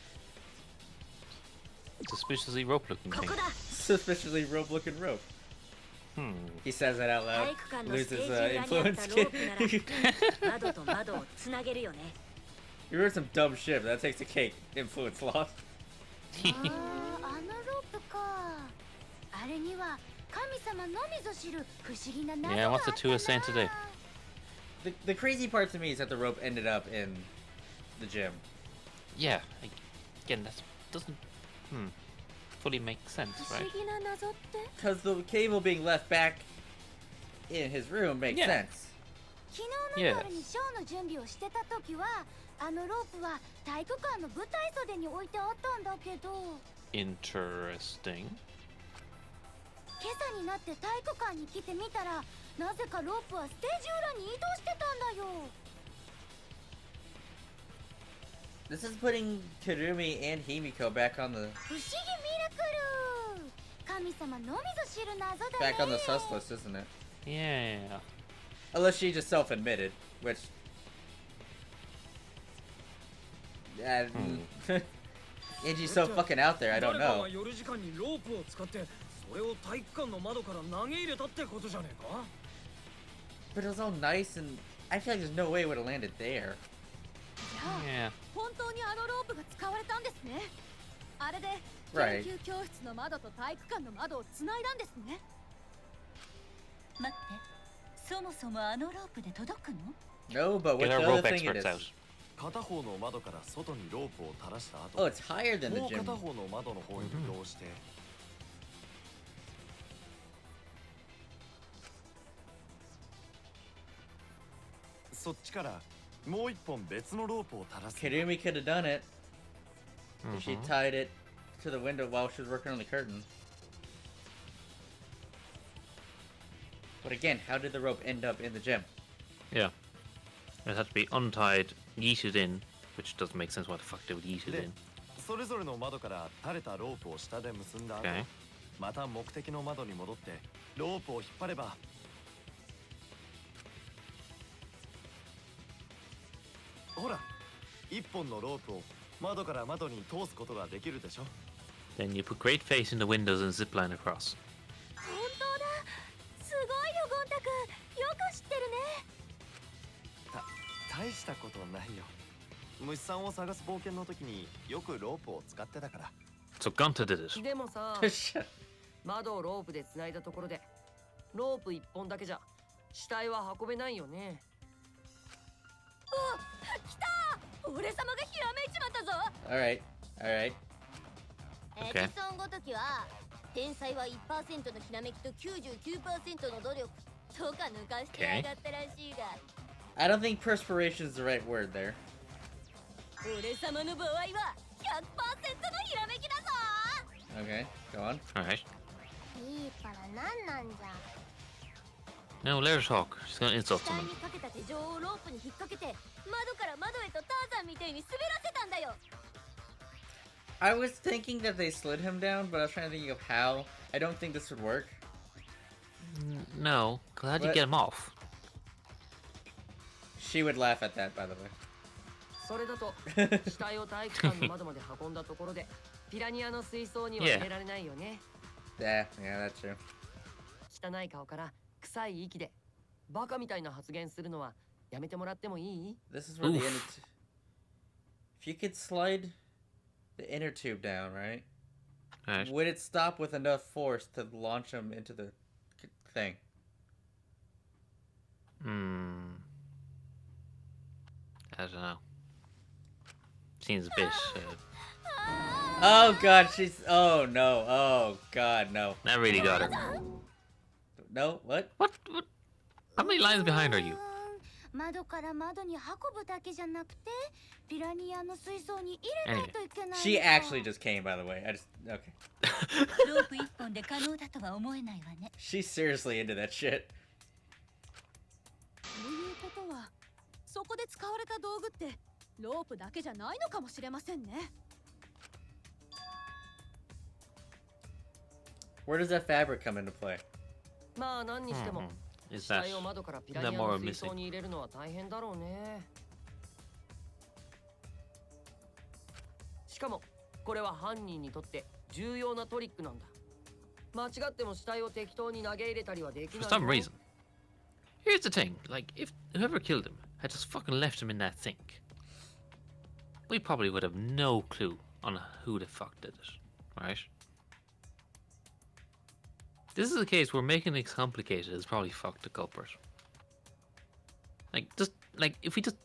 [SPEAKER 1] Suspiciously rope-looking thing.
[SPEAKER 2] Suspiciously rope-looking rope. He says that out loud. Loses influence. You wrote some dumb shit, but that takes the cake. Influence lost.
[SPEAKER 1] Yeah, what's the two saying today?
[SPEAKER 2] The crazy part to me is that the rope ended up in the gym.
[SPEAKER 1] Yeah, again, that doesn't fully make sense, right?
[SPEAKER 2] Because the cable being left back in his room makes sense.
[SPEAKER 1] Yes.
[SPEAKER 7] あのロープは体育館の舞台袖に置いてあったんだけど
[SPEAKER 1] Interesting.
[SPEAKER 7] 今朝になって体育館に来てみたらなぜかロープはステージ裏に移動してたんだよ
[SPEAKER 2] This is putting Kurumi and Himiko back on the
[SPEAKER 7] 不思議ミラクル神様のみぞ知る謎だね
[SPEAKER 2] back on the sus list, isn't it?
[SPEAKER 1] Yeah.
[SPEAKER 2] Unless she just self-admitted, which Angie so fucking out there, I don't know.
[SPEAKER 6] 誰かが夜時間にロープを使ってそれを体育館の窓から投げ入れたってことじゃねえか
[SPEAKER 2] But it was all nice and I feel like there's no way it would have landed there.
[SPEAKER 1] Yeah.
[SPEAKER 4] 本当にあのロープが使われたんですね。あれで
[SPEAKER 2] Right.
[SPEAKER 4] 研究教室の窓と体育館の窓をつないだんですね。
[SPEAKER 10] 待って、そもそもあのロープで届くの？
[SPEAKER 2] No, but what
[SPEAKER 1] Get
[SPEAKER 2] the
[SPEAKER 1] our
[SPEAKER 2] other
[SPEAKER 1] rope
[SPEAKER 2] thing it
[SPEAKER 1] experts
[SPEAKER 2] is.
[SPEAKER 1] out.
[SPEAKER 11] 片方の窓から外にロープを垂らした後、
[SPEAKER 2] Oh, it's higher than the
[SPEAKER 11] もう
[SPEAKER 2] gym.
[SPEAKER 11] 片方の窓の方に移動して そっちからもう一本別のロープを垂らす
[SPEAKER 2] Kurumi could have done it if she tied it to the window while she was working on the curtain. But again, how did the rope end up in the gym?
[SPEAKER 1] Yeah. It had to be untied, yeeted in, which doesn't make sense why the fuck they would yeet it
[SPEAKER 11] で
[SPEAKER 1] in.
[SPEAKER 11] それぞれの窓から垂れたロープを下で結んだ後、
[SPEAKER 1] Okay.
[SPEAKER 11] また目的の窓に戻ってロープを引っ張ればほら一本のロープを窓から窓に通すことができるでしょ
[SPEAKER 1] Then you put great face in the windows and zip line across.
[SPEAKER 7] 本当だすごいよゴンタくんよく知ってるね
[SPEAKER 11] 大したことはないよ虫さんを探す冒険の時によくロープを使ってたから
[SPEAKER 1] So Gunta did it.
[SPEAKER 9] でもさ窓をロープで繋いだところでロープ一本だけじゃ死体は運べないよね
[SPEAKER 4] 来た俺様がひらめいちまったぞ
[SPEAKER 2] Alright, alright.
[SPEAKER 1] Okay.
[SPEAKER 7] エジソンごときは天才は 1% のひらめきと 99% の努力とか抜かしてやがったらしいが
[SPEAKER 2] I don't think perspiration is the right word there.
[SPEAKER 4] 俺様の場合は 100% のひらめきだぞ
[SPEAKER 2] Okay, go on.
[SPEAKER 1] Alright.
[SPEAKER 7] いいからなんなんじゃ
[SPEAKER 1] No, let her talk. She's gonna insult
[SPEAKER 7] 死体
[SPEAKER 1] someone.
[SPEAKER 7] にかけた手錠をロープに引っ掛けて窓から窓へとターザンみたいに滑らせたんだよ
[SPEAKER 2] I was thinking that they slid him down, but I was trying to think of how. I don't think this would work.
[SPEAKER 1] No, because how'd you
[SPEAKER 2] What?
[SPEAKER 1] get him off?
[SPEAKER 2] She would laugh at that, by the way.
[SPEAKER 9] それだと死体を体育館の窓まで運んだところでピラニアの水槽には入れられないよね
[SPEAKER 2] Yeah, that's true.
[SPEAKER 9] 汚い顔から臭い息でバカみたいな発言するのはやめてもらってもいい
[SPEAKER 2] This is where the
[SPEAKER 1] Oof.
[SPEAKER 2] inner if you could slide the inner tube down, right?
[SPEAKER 1] Right.
[SPEAKER 2] Would it stop with enough force to launch him into the thing?
[SPEAKER 1] I don't know. Seems a bit.
[SPEAKER 2] Oh god, she's. Oh no. Oh god, no.
[SPEAKER 1] That really got her.
[SPEAKER 2] No, what?
[SPEAKER 1] What? How many lines behind are you?
[SPEAKER 7] 窓から窓に運ぶだけじゃなくてピラニアの水槽に入れないといけない。
[SPEAKER 2] She actually just came, by the way. I just. Okay.
[SPEAKER 4] ロープ一本で可能だとは思えないわね。
[SPEAKER 2] She's seriously into that shit.
[SPEAKER 4] ということは、そこで使われた道具ってロープだけじゃないのかもしれませんね。
[SPEAKER 2] Where does that fabric come into play?
[SPEAKER 9] まあ何にしても
[SPEAKER 1] Is
[SPEAKER 9] 死
[SPEAKER 1] that
[SPEAKER 9] 体を窓からピラ
[SPEAKER 1] that
[SPEAKER 9] ニア
[SPEAKER 1] more
[SPEAKER 9] の水槽
[SPEAKER 1] missing?
[SPEAKER 9] に入れるのは大変だろうね。しかもこれは犯人にとって重要なトリックなんだ。間違っても死体を適当に投げ入れたりはでき
[SPEAKER 1] For
[SPEAKER 9] ない。
[SPEAKER 1] some reason. Here's the thing, like, if whoever killed him had just fucking left him in that sink, we probably would have no clue on who the fuck did it, right? This is a case where making it complicated has probably fucked the culprit. Like, just, like, if we just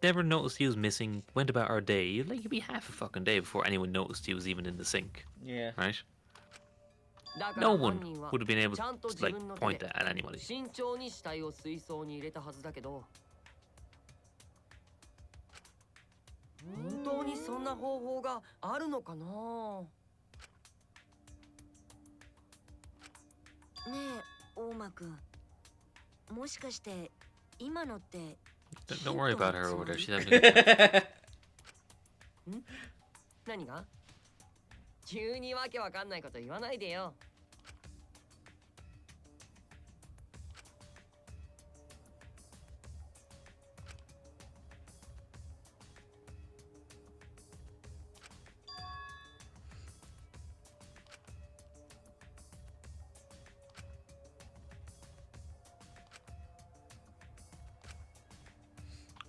[SPEAKER 1] never noticed he was missing, went about our day, like, it'd be half a fucking day before anyone noticed he was even in the sink.
[SPEAKER 2] Yeah.
[SPEAKER 1] Right?
[SPEAKER 9] だから
[SPEAKER 1] No
[SPEAKER 9] 犯
[SPEAKER 1] one
[SPEAKER 9] 人は
[SPEAKER 1] would have been able
[SPEAKER 9] ちゃん
[SPEAKER 1] to,
[SPEAKER 9] と自
[SPEAKER 1] like,
[SPEAKER 9] 分の手
[SPEAKER 1] point
[SPEAKER 9] で
[SPEAKER 1] that at anybody.
[SPEAKER 9] 慎重に死体を水槽に入れたはずだけど、本当にそんな方法があるのかな。
[SPEAKER 10] ねえ、大間くん。もしかして今のって
[SPEAKER 1] Don't worry about her over there, she's having a good time.
[SPEAKER 9] 何が？急にわけわかんないこと言わないでよ。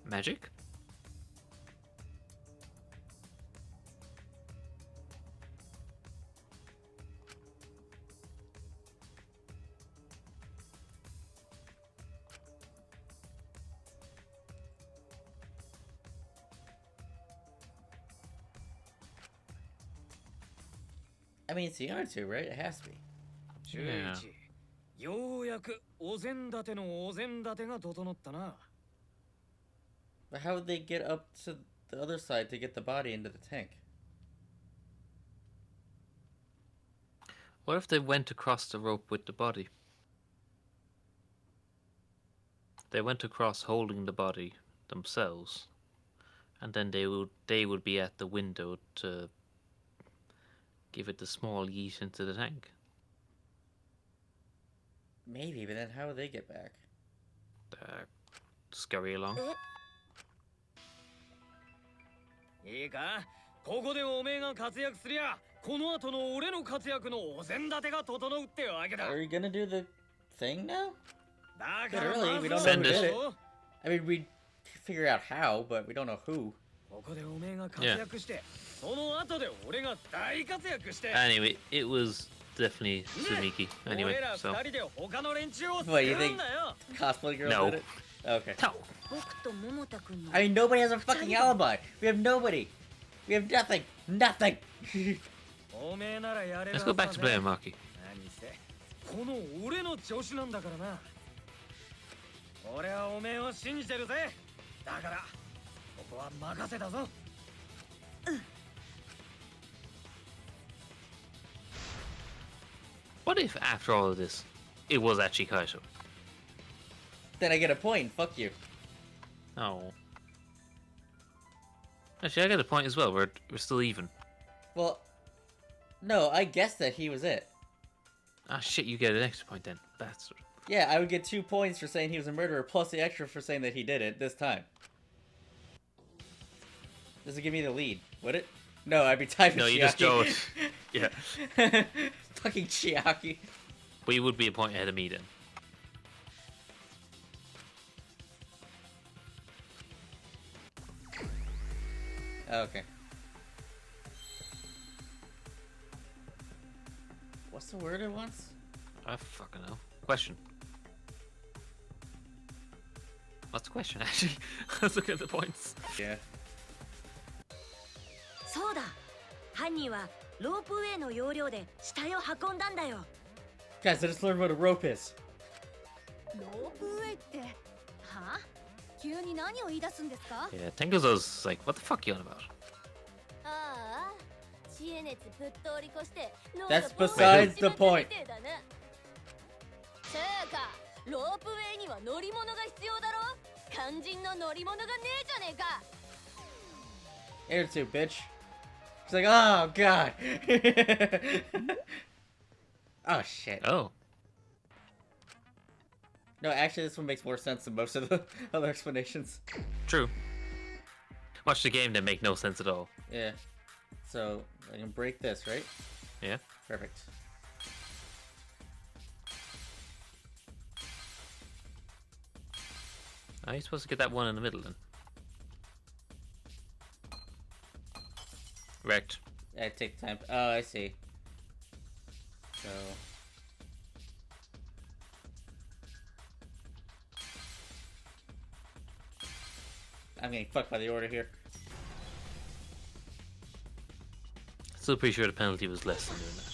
[SPEAKER 1] Magic?
[SPEAKER 2] I mean, it's the answer, right? It has to be.
[SPEAKER 6] 11ようやくお膳立てのお膳立てが整ったな。
[SPEAKER 2] But how would they get up to the other side to get the body into the tank?
[SPEAKER 1] What if they went across the rope with the body? They went across holding the body themselves, and then they would be at the window to give it the small yeet into the tank.
[SPEAKER 2] Maybe, but then how would they get back?
[SPEAKER 1] Scurry along.
[SPEAKER 6] いいか、ここでおめえが活躍すりゃ、この後の俺の活躍のお膳立てが整うってわけだ。
[SPEAKER 2] Are you gonna do the thing now?
[SPEAKER 6] だ
[SPEAKER 2] But
[SPEAKER 6] から
[SPEAKER 2] really,
[SPEAKER 6] ま
[SPEAKER 2] we
[SPEAKER 6] ず
[SPEAKER 2] don't
[SPEAKER 6] は
[SPEAKER 2] know who
[SPEAKER 1] Send it.
[SPEAKER 2] did it. I mean, we figure out how, but we don't know who.
[SPEAKER 6] ここでおめえが活躍して、その後で俺が大活躍して。
[SPEAKER 1] Anyway, it was definitely Sumiki. Anyway,
[SPEAKER 6] 俺ら
[SPEAKER 1] so
[SPEAKER 6] 二人で他の連中を救
[SPEAKER 2] What, you
[SPEAKER 6] う
[SPEAKER 2] think
[SPEAKER 6] んだよ。
[SPEAKER 2] Cosplay girl
[SPEAKER 1] No.
[SPEAKER 2] did it? Okay.
[SPEAKER 1] no.
[SPEAKER 10] 僕と桃田くんの
[SPEAKER 2] I mean, nobody has a fucking alibi. We have nobody. We have nothing. Nothing.
[SPEAKER 6] おめえならやれる
[SPEAKER 1] Let's go back to playing Maki.
[SPEAKER 6] 何せこの俺の調子なんだからな。俺はおめえを信じてるぜ。だからここは任せたぞ。
[SPEAKER 1] What if, after all of this, it was actually Kaito?
[SPEAKER 2] Then I get a point. Fuck you.
[SPEAKER 1] Oh. Actually, I get a point as well. We're still even.
[SPEAKER 2] Well, no, I guessed that he was it.
[SPEAKER 1] Ah, shit, you get an extra point then. Bastard.
[SPEAKER 2] Yeah, I would get 2 points for saying he was a murderer, plus the extra for saying that he did it this time. Does it give me the lead? Would it? No, I'd be typing
[SPEAKER 1] No,
[SPEAKER 2] Chiaki.
[SPEAKER 1] you just go. Yeah.
[SPEAKER 2] Fucking Chiaki.
[SPEAKER 1] But you would be a point ahead of me then.
[SPEAKER 2] Okay. What's the word it wants?
[SPEAKER 1] I fucking know. Question. What's the question, actually? Let's look at the points.
[SPEAKER 2] Yeah.
[SPEAKER 10] そうだ犯人はロープウェイの要領で死体を運んだんだよ。
[SPEAKER 2] Guys, I just learned what a rope is.
[SPEAKER 4] ロープウェイってはあ急に何を言い出すんですか
[SPEAKER 1] Yeah, Tengozo's like, what the fuck you on about?
[SPEAKER 7] ああ知恵熱ぶっ通り越して
[SPEAKER 2] That's besides the point.
[SPEAKER 7] つうかロープウェイには乗り物が必要だろ肝心の乗り物がねえじゃねえか
[SPEAKER 2] Air too, bitch. She's like, oh god. Oh shit.
[SPEAKER 1] Oh.
[SPEAKER 2] No, actually, this one makes more sense than most of the other explanations.
[SPEAKER 1] True. Watch the game that make no sense at all.
[SPEAKER 2] Yeah. So, I can break this, right?
[SPEAKER 1] Yeah.
[SPEAKER 2] Perfect.
[SPEAKER 1] How are you supposed to get that one in the middle then? Wrecked.
[SPEAKER 2] I take time. Oh, I see. So... I'm getting fucked by the order here.
[SPEAKER 1] Still pretty sure the penalty was less than doing that.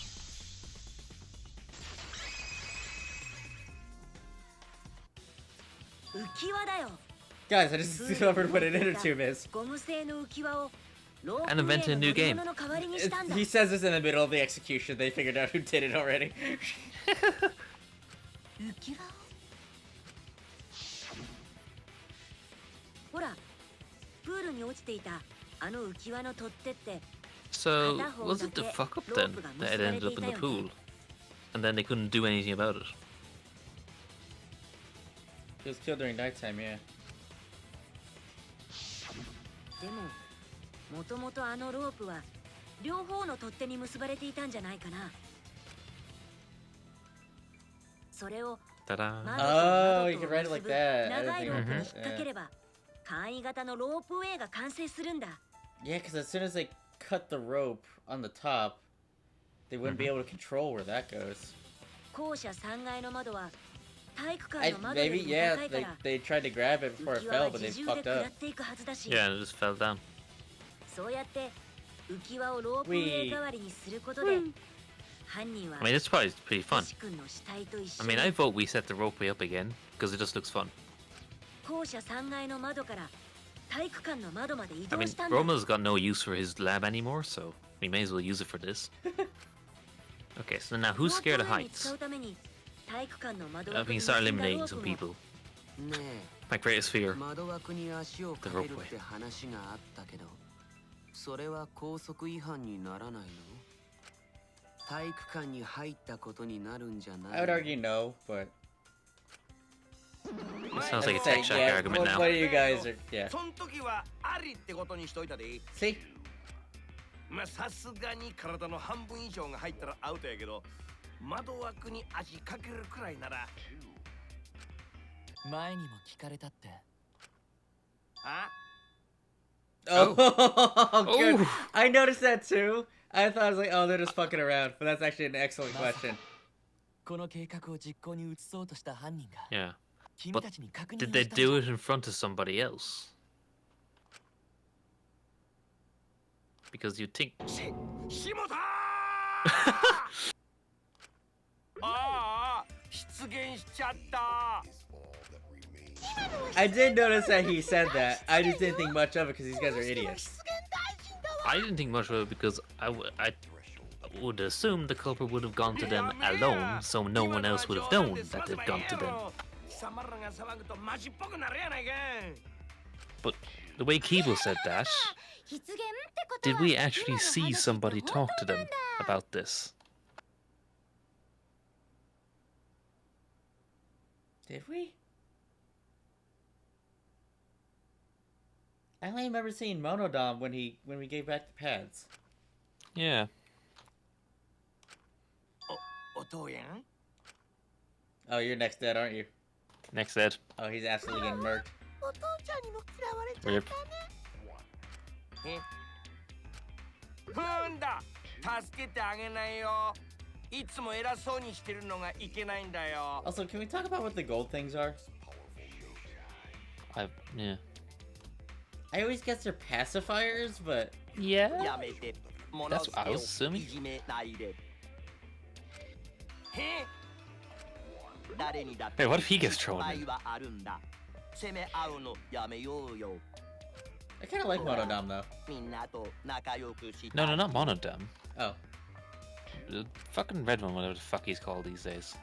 [SPEAKER 2] Guys, I just discovered what an inner tube is.
[SPEAKER 1] And invented a new game.
[SPEAKER 2] He says this in the middle of the execution. They figured out who did it already.
[SPEAKER 10] ほら、プールに落ちていたあの浮き輪の取っ手って
[SPEAKER 1] So, was it the fuck up then that it ended up in the pool? And then they couldn't do anything about it?
[SPEAKER 2] He was killed during nighttime, yeah.
[SPEAKER 10] でも、もともとあのロープは両方の取っ手に結ばれていたんじゃないかな。それを
[SPEAKER 1] Ta-da.
[SPEAKER 10] 窓と
[SPEAKER 2] Oh,
[SPEAKER 10] 窓
[SPEAKER 2] you
[SPEAKER 10] と
[SPEAKER 2] can write it
[SPEAKER 10] 結
[SPEAKER 2] like
[SPEAKER 10] ぶ
[SPEAKER 2] that. I
[SPEAKER 10] 長
[SPEAKER 2] didn't
[SPEAKER 10] い
[SPEAKER 2] think
[SPEAKER 10] ロープに引っ
[SPEAKER 2] of
[SPEAKER 10] 掛ければ簡易型のロープウェイが完成するんだ。
[SPEAKER 2] Yeah, because as soon as they cut the rope on the top, they wouldn't be able to control where that goes.
[SPEAKER 10] 校舎3階の窓は体育館の窓よ
[SPEAKER 2] Maybe,
[SPEAKER 10] りも
[SPEAKER 2] yeah,
[SPEAKER 10] 高いから
[SPEAKER 2] they tried to grab it before
[SPEAKER 10] 浮
[SPEAKER 2] it
[SPEAKER 10] き輪
[SPEAKER 2] fell,
[SPEAKER 10] は
[SPEAKER 2] but
[SPEAKER 10] 自
[SPEAKER 2] they
[SPEAKER 10] 重で
[SPEAKER 2] fucked
[SPEAKER 10] 下
[SPEAKER 2] up.
[SPEAKER 10] っていくはずだし、
[SPEAKER 1] Yeah, and it just fell down.
[SPEAKER 10] そうやって浮き輪をロープウェイ代わりにすることで犯人は
[SPEAKER 1] I mean, it's probably pretty fun.
[SPEAKER 10] 星君の死体と一緒
[SPEAKER 1] I
[SPEAKER 10] に
[SPEAKER 1] mean, I vote we set the ropeway up again, because it just looks fun.
[SPEAKER 10] 校舎3階の窓から体育館の窓まで移
[SPEAKER 1] I
[SPEAKER 10] 動
[SPEAKER 1] mean,
[SPEAKER 10] したんだ。
[SPEAKER 1] Roma's got no use for his lab anymore, so we may as well use it for this. Okay, so now who's scared of
[SPEAKER 10] ロープウェイに使
[SPEAKER 1] heights?
[SPEAKER 10] うために体育館の窓
[SPEAKER 1] We
[SPEAKER 10] 枠
[SPEAKER 1] can
[SPEAKER 10] に
[SPEAKER 1] start
[SPEAKER 10] 結んだ
[SPEAKER 1] eliminating
[SPEAKER 10] ロ
[SPEAKER 1] some
[SPEAKER 10] ープも
[SPEAKER 1] people.
[SPEAKER 8] ね
[SPEAKER 1] My greatest
[SPEAKER 8] え
[SPEAKER 1] fear.
[SPEAKER 8] 窓枠に足をかけるって話があったけどそれは校則違反にならないの体育館に入ったことになるんじゃない
[SPEAKER 2] I would argue no, but...
[SPEAKER 1] It sounds like a
[SPEAKER 2] Say,
[SPEAKER 1] tech shack
[SPEAKER 2] yeah,
[SPEAKER 1] argument
[SPEAKER 2] what,
[SPEAKER 1] now.
[SPEAKER 2] what do you guys are... Yeah.
[SPEAKER 3] そん時はありってことにしといたで。
[SPEAKER 2] See?
[SPEAKER 3] まあさすがに体の半分以上が入ったらアウトやけど、窓枠に足かけるくらいなら。
[SPEAKER 5] 前にも聞かれたって。
[SPEAKER 3] あ？
[SPEAKER 2] Oh, good.
[SPEAKER 1] Oh.
[SPEAKER 2] I noticed that too. I thought I was like, oh, they're just fucking around. But that's actually an excellent question.
[SPEAKER 5] この計画を実行に移そうとした犯人が
[SPEAKER 1] Yeah.
[SPEAKER 5] 君たちに確認
[SPEAKER 1] Did
[SPEAKER 5] を
[SPEAKER 1] they
[SPEAKER 5] したんじゃ
[SPEAKER 1] do it in front of somebody else? Because you'd think...
[SPEAKER 3] しもたああ、出現しちゃった。
[SPEAKER 2] I did notice that he said that. I just didn't think much of it because these guys are idiots.
[SPEAKER 1] I didn't think much of it because I would assume the culprit would have gone to them alone, so no one else would have known that they'd gone to them. But the way Keeble said that, did we actually see somebody talk to them about this?
[SPEAKER 2] Did we? I only remember seeing Monodam when we gave back the pads.
[SPEAKER 1] Yeah.
[SPEAKER 2] Oh, you're next dead, aren't you?
[SPEAKER 1] Next Ed.
[SPEAKER 2] Oh, he's absolutely getting murked.
[SPEAKER 1] Rip.
[SPEAKER 3] なんだ、助けてあげないよ。いつも偉そうにしてるのがいけないんだよ。
[SPEAKER 2] Also, can we talk about what the gold things are?
[SPEAKER 1] Yeah.
[SPEAKER 2] I always guess they're pacifiers, but...
[SPEAKER 1] Yeah?
[SPEAKER 3] やめて。
[SPEAKER 1] That's what I was assuming. Hey, what if he gets thrown in?
[SPEAKER 2] I kind of like Monodam though.
[SPEAKER 1] No, not Monodam.
[SPEAKER 2] Oh.
[SPEAKER 1] The fucking red one, whatever the fuck he's called these days.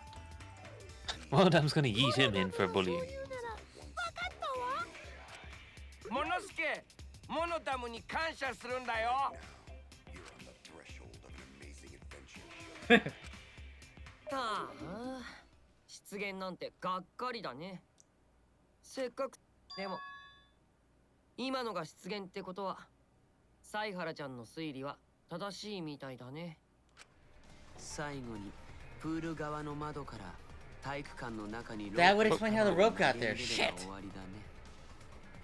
[SPEAKER 1] Monodam's gonna yeet him in for bullying.
[SPEAKER 3] Monosuke, Monodamu ni kansha suru nda yo.
[SPEAKER 9] ああ、失言なんてがっかりだね。せっかくでも今のが失言ってことは、犀原ちゃんの推理は正しいみたいだね。
[SPEAKER 8] 最後にプール側の窓から体育館の中に
[SPEAKER 2] That would explain how the rope got there. Shit.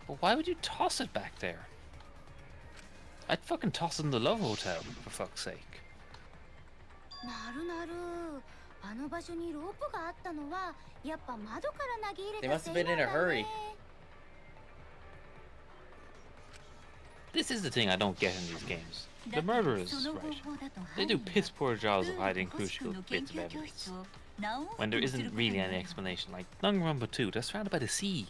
[SPEAKER 1] But why would you toss it back there? I'd fucking toss it in the Love Hotel, for fuck's sake.
[SPEAKER 7] なるなる。あの場所にロープがあったのはやっぱ窓から投げ入れ
[SPEAKER 2] They
[SPEAKER 7] た
[SPEAKER 2] must
[SPEAKER 7] せ
[SPEAKER 2] have
[SPEAKER 7] い
[SPEAKER 2] been
[SPEAKER 7] なん
[SPEAKER 2] in a
[SPEAKER 7] だ
[SPEAKER 2] hurry.
[SPEAKER 7] ね。
[SPEAKER 1] This is the thing I don't get in these games. The murderers, right? They do piss poor jobs of hiding crucial bits of evidence. When there isn't really any explanation, like Danganronpa 2, they're surrounded by the sea.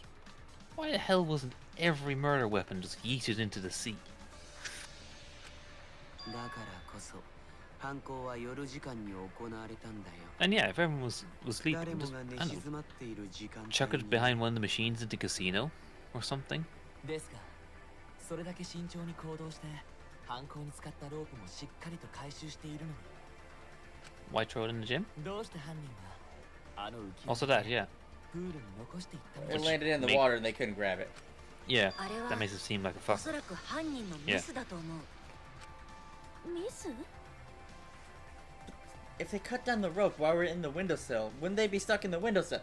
[SPEAKER 1] Why the hell wasn't every murder weapon just yeeted into the sea? And yeah, if everyone was sleeping, just, I don't know, chuck it behind one of the machines into the casino or something.
[SPEAKER 5] ですが、それだけ慎重に行動して犯行に使ったロープもしっかりと回収しているのに。
[SPEAKER 1] Why throw it in the gym?
[SPEAKER 5] どうして犯人があの浮き輪
[SPEAKER 1] Also that, yeah.
[SPEAKER 5] プールに残していったの
[SPEAKER 2] It
[SPEAKER 5] か。
[SPEAKER 2] landed in the
[SPEAKER 1] make-
[SPEAKER 2] water and they couldn't grab it.
[SPEAKER 1] Yeah,
[SPEAKER 10] あれは
[SPEAKER 1] that makes it seem like a
[SPEAKER 10] お
[SPEAKER 1] fuck.
[SPEAKER 10] そらく犯人のミスだと思う。
[SPEAKER 7] ミス？
[SPEAKER 2] If they cut down the rope while we're in the windowsill, wouldn't they be stuck in the windowsill?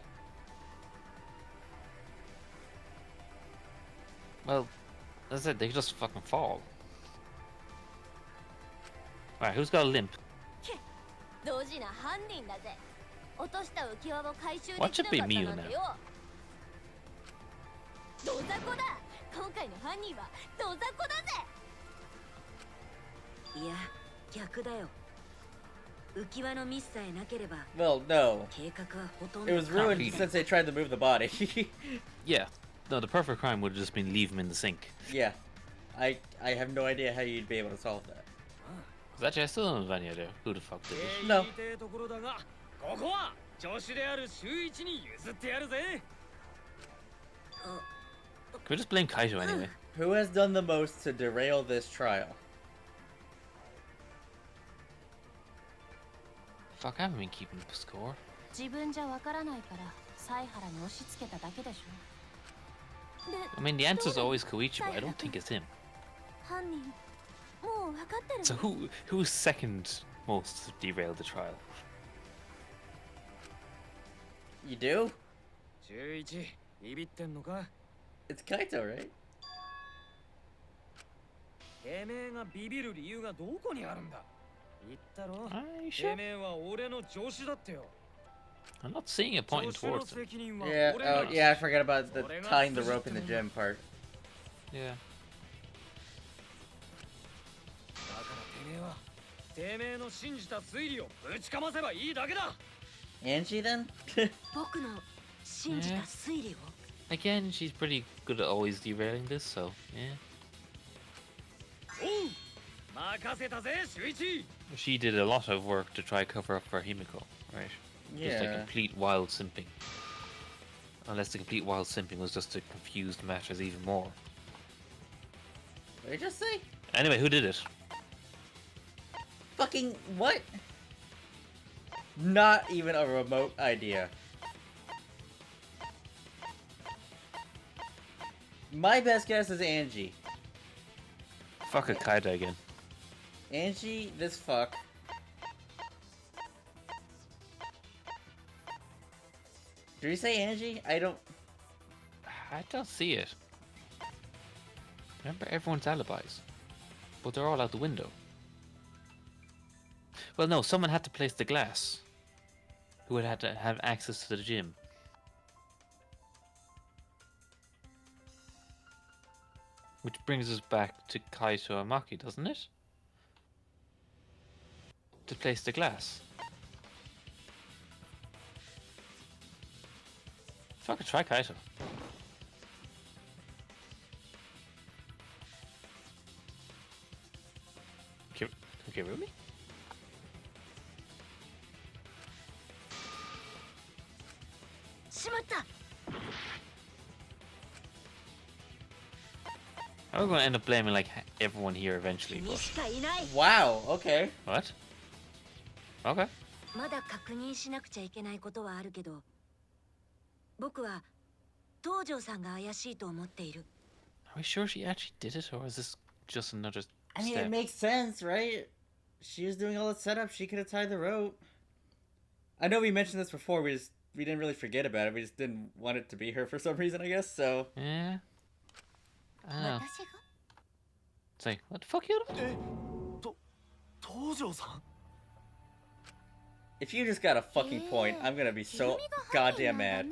[SPEAKER 1] Well, that's it, they could just fucking fall. Alright, who's got a limp?
[SPEAKER 7] ドジな犯人だぜ。落とした浮き輪を回収で
[SPEAKER 1] What
[SPEAKER 7] き
[SPEAKER 1] should
[SPEAKER 7] な
[SPEAKER 1] be
[SPEAKER 7] かった
[SPEAKER 1] Miu
[SPEAKER 7] なんてよ。ドザコだ。今回の犯人はドザコだぜ。
[SPEAKER 10] いや、逆だよ。浮き輪のミスさえなければ、
[SPEAKER 2] Well, no.
[SPEAKER 10] 計画はほとん
[SPEAKER 2] It
[SPEAKER 10] ど
[SPEAKER 2] was ruined
[SPEAKER 1] Concrete.
[SPEAKER 2] since they tried to move the body.
[SPEAKER 1] Yeah. No, the perfect crime would have just been leave him in the sink.
[SPEAKER 2] Yeah. I have no idea how you'd be able to solve that.
[SPEAKER 1] Because actually, I still don't have any idea who the fuck did it.
[SPEAKER 2] No.
[SPEAKER 6] 言いてえところだが、ここは助手である周一に譲ってやるぜ。
[SPEAKER 1] Can we just blame Kaito anyway?
[SPEAKER 2] Who has done the most to derail this trial?
[SPEAKER 1] Fuck, I haven't been keeping score.
[SPEAKER 7] 自分じゃわからないから犀原に押し付けただけでしょ。で、
[SPEAKER 1] I mean, the answer's always Koichi, but I don't think it's him.
[SPEAKER 7] 犯人もう分かってる
[SPEAKER 1] So
[SPEAKER 7] の？
[SPEAKER 1] who's second most to derail the trial?
[SPEAKER 2] You do?
[SPEAKER 6] 周一、ビビってんのか？
[SPEAKER 2] It's Kaito, right?
[SPEAKER 6] てめえがビビる理由がどこにあるんだ？言ったろ？
[SPEAKER 1] Are you
[SPEAKER 6] て
[SPEAKER 1] sure?
[SPEAKER 6] めえは俺の助手だってよ。
[SPEAKER 1] I'm not seeing a point
[SPEAKER 6] 助手の
[SPEAKER 1] towards him.
[SPEAKER 6] 責任は
[SPEAKER 2] Yeah.
[SPEAKER 6] 俺が。
[SPEAKER 2] Oh, yeah. I forgot about the tying the rope in the gym part.
[SPEAKER 1] Yeah.
[SPEAKER 6] だからてめえはてめえの信じた推理をぶちかませばいいだけだ。
[SPEAKER 2] Angie then?
[SPEAKER 10] 僕の信じた推理を。
[SPEAKER 1] Again, she's pretty good at always derailing this, so yeah.
[SPEAKER 6] おう、任せたぜ、周一。
[SPEAKER 1] She did a lot of work to try cover up for Himiko, right? Just like
[SPEAKER 2] Yeah.
[SPEAKER 1] complete wild simping. Unless the complete wild simping was just to confuse matters even more.
[SPEAKER 2] What did I just say?
[SPEAKER 1] Anyway, who did it?
[SPEAKER 2] Fucking what? Not even a remote idea. My best guess is Angie.
[SPEAKER 1] Fuck a Kaida again.
[SPEAKER 2] Angie, this fuck. Did we say Angie? I don't.
[SPEAKER 1] I don't see it. Remember everyone's alibis. But they're all out the window. Well, no, someone had to place the glass. Who would had to have access to the gym. Which brings us back to Kaito and Maki, doesn't it? to place the glass. Fuck, try Kaito. Okay, really? I'm going to end up blaming like everyone here eventually. But...
[SPEAKER 2] Wow. Okay.
[SPEAKER 1] What? Okay.
[SPEAKER 10] まだ確認しなくちゃいけないことはあるけど、僕は東條さんが怪しいと思っている。
[SPEAKER 1] Are we sure she actually did it, or is this just another
[SPEAKER 2] I mean,
[SPEAKER 1] step?
[SPEAKER 2] it makes sense, right? She was doing all the setup. She could have tied the rope. I know we mentioned this before. We didn't really forget about it. We just didn't want it to be her for some reason, I guess. So.
[SPEAKER 1] Yeah. I don't know. It's like, what the fuck you doing?
[SPEAKER 2] If you just got a fucking point, I'm gonna be so goddamn mad.